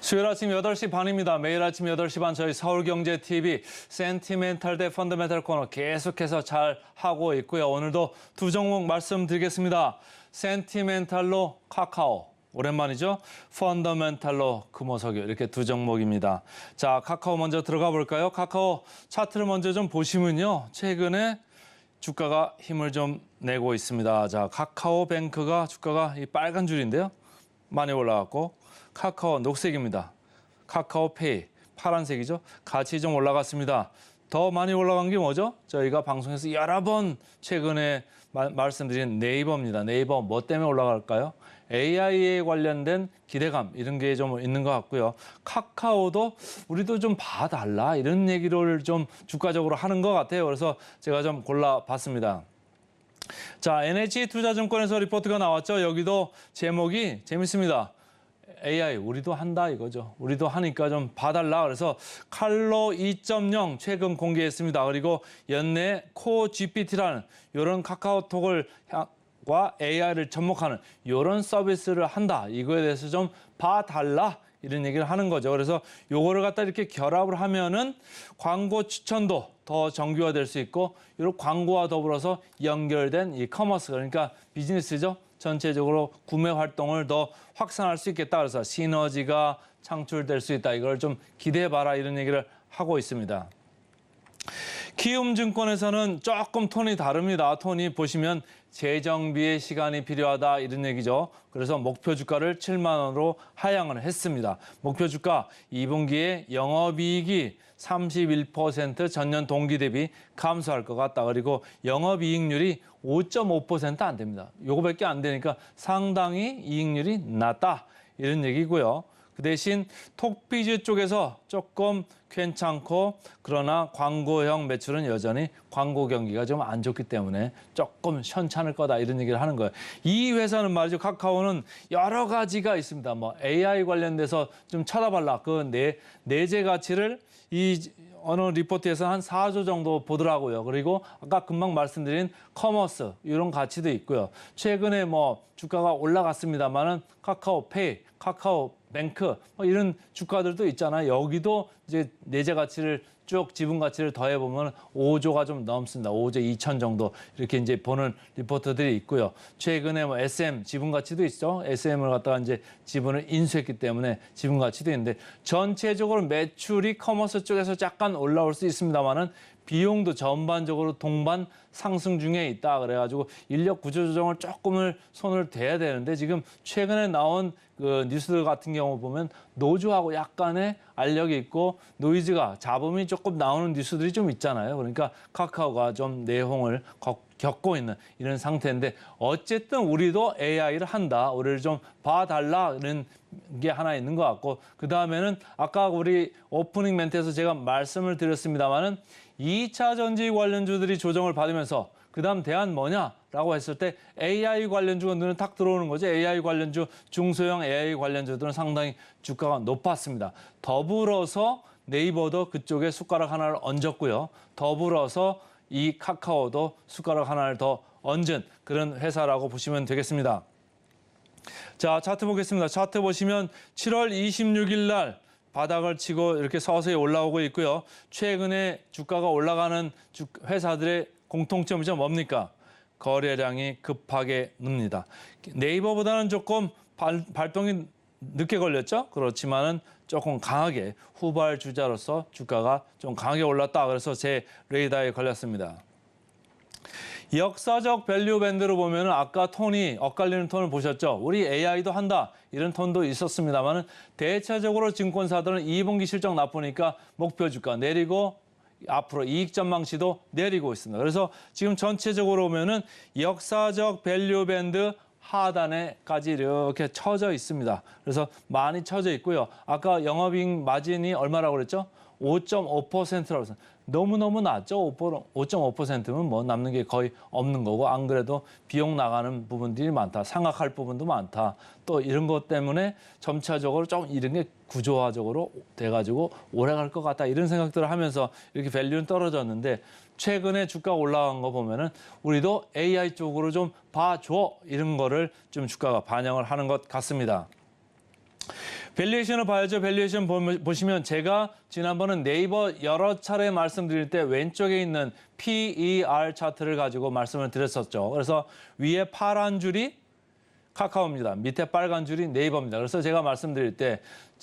수요일 아침 8시 반입니다. 매일 아침 8시 반 저희 서울경제TV 센티멘탈 대 펀더멘탈 코너 계속해서 잘 하고 있고요. 오늘도 두 종목 말씀드리겠습니다. 센티멘탈로 카카오. 오랜만이죠? 펀더멘탈로 금호석유 이렇게 두 종목입니다. 자, 카카오 먼저 들어가 볼까요? 카카오 차트를 먼저 좀 보시면요. 최근에 주가가 힘을 좀 내고 있습니다. 자, 카카오뱅크가 주가가 이 빨간 줄인데요. 많이 올라갔고 카카오 녹색입니다. 카카오페이 파란색이죠. 같이 좀 올라갔습니다. 더 많이 올라간 게 뭐죠? 저희가 방송에서 여러 번 최근에 말씀드린 네이버입니다. 네이버 뭐 때문에 올라갈까요? AI에 관련된 기대감 이런 게 좀 있는 것 같고요. 카카오도 우리도 좀 봐달라 이런 얘기를 좀 주가적으로 하는 것 같아요. 그래서 제가 좀 골라봤습니다. 자, NH투자증권에서 리포트가 나왔죠. 여기도 제목이 재밌습니다. AI 우리도 한다 이거죠. 우리도 하니까 좀 봐달라. 그래서 칼로 2.0 최근 공개했습니다. 그리고 연내 코 GPT라는 이런 카카오톡을 과 AI를 접목하는 이런 서비스를 한다. 이거에 대해서 좀 봐달라. 이런 얘기를 하는 거죠. 그래서 요거를 갖다 이렇게 결합을 하면은 광고 추천도 더 정교화될 수 있고 이런 광고와 더불어서 연결된 이 커머스 그러니까 비즈니스죠. 전체적으로 구매 활동을 더 확산할 수 있겠다. 그래서 시너지가 창출될 수 있다. 이걸 좀 기대해봐라 이런 얘기를 하고 있습니다. 키움증권에서는 조금 톤이 다릅니다. 톤이 보시면 재정비의 시간이 필요하다 이런 얘기죠. 그래서 목표 주가를 7만 원으로 하향을 했습니다. 목표 주가 2분기에 영업이익이 31% 전년 동기 대비 감소할 것 같다. 그리고 영업이익률이 5.5% 안 됩니다. 요거밖에 안 되니까 상당히 이익률이 낮다. 이런 얘기고요. 그 대신 톡비즈 쪽에서 조금 괜찮고 그러나 광고형 매출은 여전히 광고 경기가 좀 안 좋기 때문에 조금 현찮을 거다 이런 얘기를 하는 거예요. 이 회사는 말이죠. 카카오는 여러 가지가 있습니다. 뭐 AI 관련돼서 좀 쳐다봐라. 그 내재 가치를 이 어느 리포트에서 한 4조 정도 보더라고요. 그리고 아까 금방 말씀드린 커머스 이런 가치도 있고요. 최근에 뭐 주가가 올라갔습니다만은 카카오페이, 카카오뱅크 뭐 이런 주가들도 있잖아요. 여기도 이제 내재 가치를 쭉 지분 가치를 더해 보면 5조가 좀 넘습니다. 5조 2천 정도 이렇게 이제 보는 리포트들이 있고요. 최근에 뭐 SM 지분 가치도 있죠. SM을 갖다가 이제 지분을 인수했기 때문에 지분 가치도 있는데 전체적으로 매출이 커머스 쪽에서 약간 올라올 수 있습니다만은 비용도 전반적으로 동반 상승 중에 있다. 그래가지고 인력 구조 조정을 조금을 손을 대야 되는데 지금 최근에 나온 그 뉴스들 같은 경우 보면 노조하고 약간의 알력이 있고 노이즈가 잡음이 조금 나오는 뉴스들이 좀 있잖아요. 그러니까 카카오가 좀 내홍을 겪고 있는 이런 상태인데 어쨌든 우리도 AI를 한다. 우리를 좀 봐달라. 이런 게 하나 있는 것 같고 그다음에는 아까 우리 오프닝 멘트에서 제가 말씀을 드렸습니다마는 2차 전지 관련주들이 조정을 받으면서 그다음 대안 뭐냐라고 했을 때 AI 관련주가 눈에 탁 들어오는 거죠. AI 관련주, 중소형 AI 관련주들은 상당히 주가가 높았습니다. 더불어서 네이버도 그쪽에 숟가락 하나를 얹었고요. 더불어서 이 카카오도 숟가락 하나를 더 얹은 그런 회사라고 보시면 되겠습니다. 자, 차트 보겠습니다. 차트 보시면 7월 26일 날 바닥을 치고 이렇게 서서히 올라오고 있고요. 최근에 주가가 올라가는 회사들의 공통점이 뭡니까? 거래량이 급하게 늡니다. 네이버보다는 조금 발동이 늦게 걸렸죠. 그렇지만은 조금 강하게 후발 주자로서 주가가 좀 강하게 올랐다. 그래서 제 레이더에 걸렸습니다. 역사적 밸류 밴드로 보면은 아까 톤이 엇갈리는 톤을 보셨죠? 우리 AI도 한다 이런 톤도 있었습니다만은 대체적으로 증권사들은 2분기 실적 나쁘니까 목표 주가 내리고 앞으로 이익 전망치도 내리고 있습니다. 그래서 지금 전체적으로 보면은 역사적 밸류 밴드 하단에까지 이렇게 쳐져 있습니다. 그래서 많이 쳐져 있고요. 아까 영업이익 마진이 얼마라고 그랬죠? 5.5%라고 했어요. 너무너무 낮죠. 5.5%면 뭐 남는 게 거의 없는 거고 안 그래도 비용 나가는 부분들이 많다. 상각할 부분도 많다. 또 이런 것 때문에 점차적으로 좀 이런 게 구조화적으로 돼가지고 오래 갈 것 같다. 이런 생각들을 하면서 이렇게 밸류는 떨어졌는데 최근에 주가 올라간 거 보면은 우리도 AI 쪽으로 좀 봐줘. 이런 거를 좀 주가가 반영을 하는 것 같습니다. 밸류에이션을 봐야죠. 밸류에이션 보시면 제가 지난번은 네이버 여러 차례 말씀드릴 때 왼쪽에 있는 PER 차트를 가지고 말씀을 드렸었죠. 그래서 위에 파란 줄이 카카오입니다. 밑에 빨간 줄이 네이버입니다. 그래서 제가 말씀드릴 때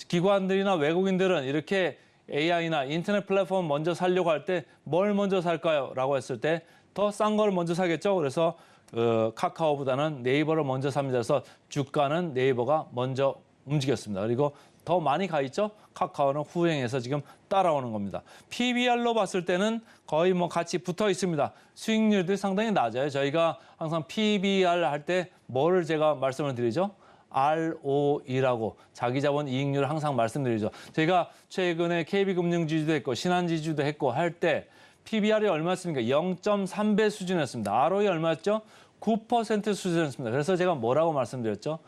기관들이나 외국인들은 이렇게 AI나 인터넷 플랫폼 먼저 살려고 할 때 뭘 먼저 살까요? 라고 했을 때 더 싼 걸 먼저 사겠죠. 그래서 카카오보다는 네이버를 먼저 삽니다. 그래서 주가는 네이버가 먼저 움직였습니다. 그리고 더 많이 가 있죠? 카카오는 후행해서 지금 따라오는 겁니다. PBR로 봤을 때는 거의 뭐 같이 붙어 있습니다. 수익률들이 상당히 낮아요. 저희가 항상 PBR 할 때 뭐를 제가 말씀을 드리죠? ROE라고 자기자본 이익률을 항상 말씀드리죠. 저희가 최근에 KB금융지주도 했고 신한지주도 했고 할 때 PBR이 얼마였습니까? 0.3배 수준이었습니다. ROE 얼마였죠? 9% 수준이었습니다. 그래서 제가 뭐라고 말씀드렸죠?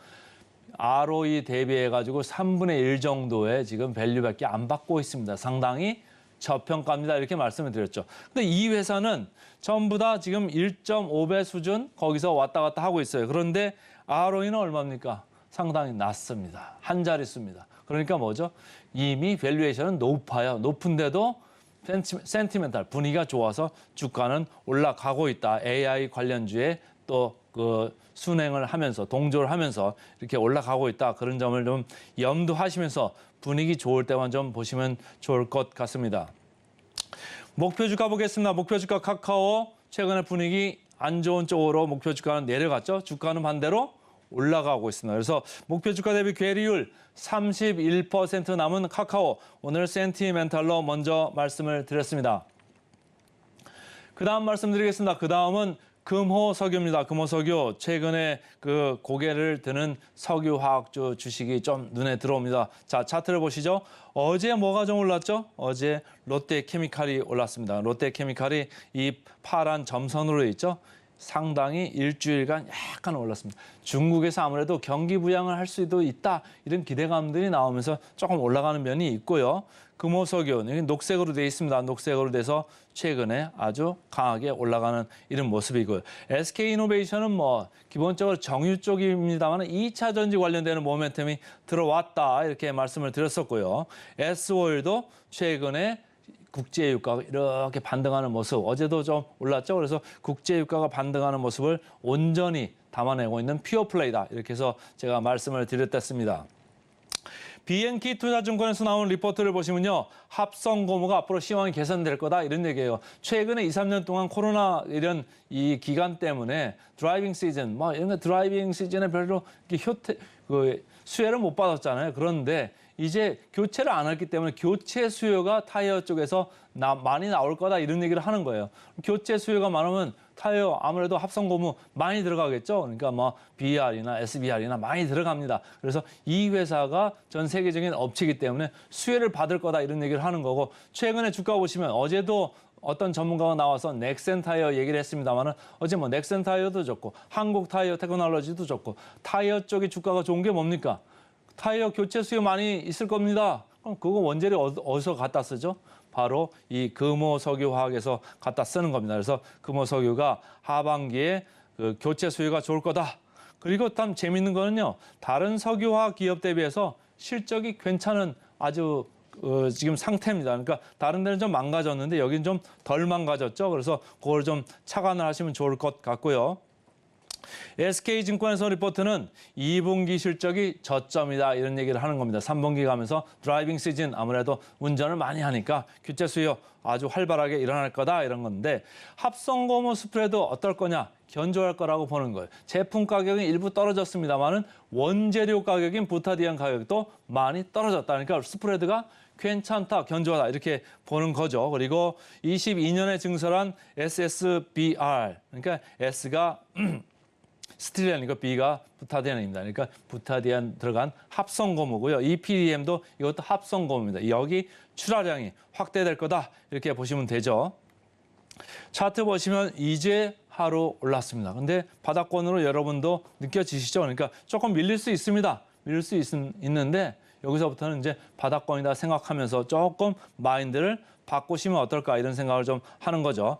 ROE 대비해가지고 3분의 1 정도의 지금 밸류밖에 안 받고 있습니다. 상당히 저평가입니다. 이렇게 말씀을 드렸죠. 근데 이 회사는 전부 다 지금 1.5배 수준 거기서 왔다 갔다 하고 있어요. 그런데 ROE는 얼마입니까? 상당히 낮습니다. 한 자릿수입니다. 그러니까 뭐죠? 이미 밸류에이션은 높아요. 높은데도 센티멘탈 분위기가 좋아서 주가는 올라가고 있다. AI 관련주에 또 그 순행을 하면서 동조를 하면서 이렇게 올라가고 있다. 그런 점을 좀 염두하시면서 분위기 좋을 때만 좀 보시면 좋을 것 같습니다. 목표 주가 보겠습니다. 목표 주가 카카오 최근에 분위기 안 좋은 쪽으로 목표 주가는 내려갔죠. 주가는 반대로 올라가고 있습니다. 그래서 목표 주가 대비 괴리율 31% 남은 카카오 오늘 센티멘탈로 먼저 말씀을 드렸습니다. 그 다음 말씀드리겠습니다. 그 다음은 금호석유입니다. 금호석유 최근에 그 고개를 드는 석유화학주 주식이 좀 눈에 들어옵니다. 자, 차트를 보시죠. 어제 뭐가 좀 올랐죠? 어제 롯데케미칼이 올랐습니다. 롯데케미칼이 이 파란 점선으로 있죠. 상당히 일주일간 약간 올랐습니다. 중국에서 아무래도 경기 부양을 할 수도 있다 이런 기대감들이 나오면서 조금 올라가는 면이 있고요. 금호석유 여기 녹색으로 돼 있습니다. 녹색으로 돼서 최근에 아주 강하게 올라가는 이런 모습이고요. SK이노베이션은 뭐 기본적으로 정유 쪽입니다만 2차 전지 관련되는 모멘텀이 들어왔다 이렇게 말씀을 드렸었고요. S오일도 최근에 국제유가가 이렇게 반등하는 모습, 어제도 좀 올랐죠. 그래서 국제유가가 반등하는 모습을 온전히 담아내고 있는 퓨어플레이다. 이렇게 해서 제가 말씀을 드렸습니다. BNK 투자증권에서 나온 리포트를 보시면요. 합성 고무가 앞으로 시황이 개선될 거다 이런 얘기예요. 최근에 2, 3년 동안 코로나 이런 이 기간 때문에 드라이빙 시즌, 뭐 이런 거 드라이빙 시즌에 별로 수혜를 못 받았잖아요. 그런데 이제 교체를 안 했기 때문에 교체 수요가 타이어 쪽에서 많이 나올 거다 이런 얘기를 하는 거예요. 교체 수요가 많으면 타이어 아무래도 합성 고무 많이 들어가겠죠. 그러니까 뭐 BR이나 SBR이나 많이 들어갑니다. 그래서 이 회사가 전 세계적인 업체이기 때문에 수혜를 받을 거다 이런 얘기를 하는 거고 최근에 주가 보시면 어제도 어떤 전문가가 나와서 넥센 타이어 얘기를 했습니다만은 어제 뭐 넥센 타이어도 좋고 한국 타이어 테크놀로지도 좋고 타이어 쪽의 주가가 좋은 게 뭡니까? 타이어 교체 수요 많이 있을 겁니다. 그럼 그거 원재료 어디서 갖다 쓰죠? 바로 이 금호석유화학에서 갖다 쓰는 겁니다. 그래서 금호석유가 하반기에 그 교체 수요가 좋을 거다. 그리고 참 재밌는 거는요. 다른 석유화학 기업 대비해서 실적이 괜찮은 아주 지금 상태입니다. 그러니까 다른 데는 좀 망가졌는데 여기는 좀 덜 망가졌죠. 그래서 그걸 좀 착안을 하시면 좋을 것 같고요. SK증권에서 리포트는 2분기 실적이 저점이다 이런 얘기를 하는 겁니다. 3분기 가면서 드라이빙 시즌 아무래도 운전을 많이 하니까 교체 수요 아주 활발하게 일어날 거다 이런 건데 합성고무 스프레드 어떨 거냐 견조할 거라고 보는 거예요. 제품 가격은 일부 떨어졌습니다만은 원재료 가격인 부타디안 가격도 많이 떨어졌다. 그러니까 스프레드가 괜찮다, 견조하다 이렇게 보는 거죠. 그리고 22년에 증설한 SSBR 그러니까 S가 스틸렌이고 B가 부타디안입니다. 그러니까 부타디안 들어간 합성고무고요. EPDM도 이것도 합성고무입니다. 여기 출하량이 확대될 거다 이렇게 보시면 되죠. 차트 보시면 이제 하루 올랐습니다. 근데 바닥권으로 여러분도 느껴지시죠? 그러니까 조금 밀릴 수 있습니다. 밀릴 수 있는데 여기서부터는 이제 바닥권이다 생각하면서 조금 마인드를 바꾸시면 어떨까 이런 생각을 좀 하는 거죠.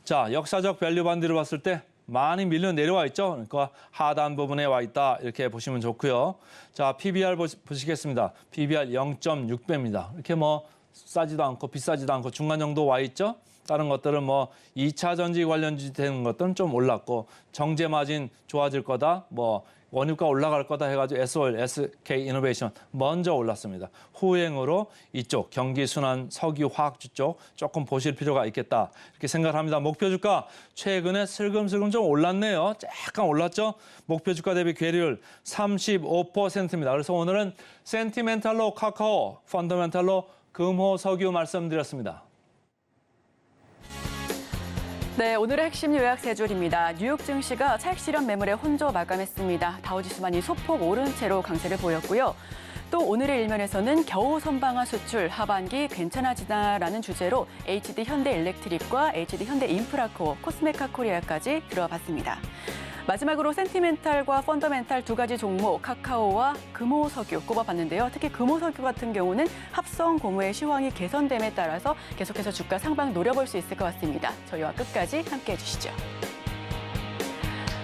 자, 역사적 밸류 반디를 봤을 때 많이 밀려 내려와 있죠. 그러니까 하단 부분에 와 있다 이렇게 보시면 좋고요. 자, PBR 보시겠습니다. PBR 0.6배입니다. 이렇게 뭐 싸지도 않고 비싸지도 않고 중간 정도 와 있죠. 다른 것들은 뭐 2차 전지 관련주 되는 것들은 좀 올랐고 정제 마진 좋아질 거다. 뭐 원유가 올라갈 거다 해가지고 S-오일, SK 이노베이션 먼저 올랐습니다. 후행으로 이쪽 경기순환 석유화학주 쪽 조금 보실 필요가 있겠다 이렇게 생각합니다. 목표 주가 최근에 슬금슬금 좀 올랐네요. 약간 올랐죠. 목표 주가 대비 괴리율 35%입니다. 그래서 오늘은 센티멘탈로 카카오, 펀더멘탈로 금호 석유 말씀드렸습니다. 네, 오늘의 핵심 요약 세 줄입니다. 뉴욕 증시가 차익 실현 매물에 혼조 마감했습니다. 다우지수만이 소폭 오른 채로 강세를 보였고요. 또 오늘의 일면에서는 겨우 선방한 수출 하반기 괜찮아지다라는 주제로 HD 현대일렉트릭과 HD 현대인프라코어, 코스메카 코리아까지 들어봤습니다. 마지막으로 센티멘탈과 펀더멘탈 두 가지 종목 카카오와 금호석유 꼽아봤는데요. 특히 금호석유 같은 경우는 합성 고무의 시황이 개선됨에 따라서 계속해서 주가 상방 노려볼 수 있을 것 같습니다. 저희와 끝까지 함께해 주시죠.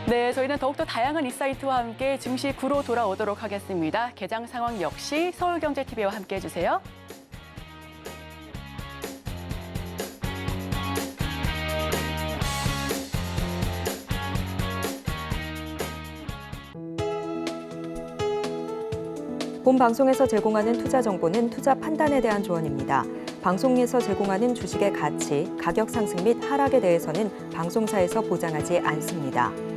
네, 저희는 더욱더 다양한 인사이트와 함께 증시 구로 돌아오도록 하겠습니다. 개장 상황 역시 서울경제TV와 함께해 주세요. 본 방송에서 제공하는 투자 정보는 투자 판단에 대한 조언입니다. 방송에서 제공하는 주식의 가치, 가격 상승 및 하락에 대해서는 방송사에서 보장하지 않습니다.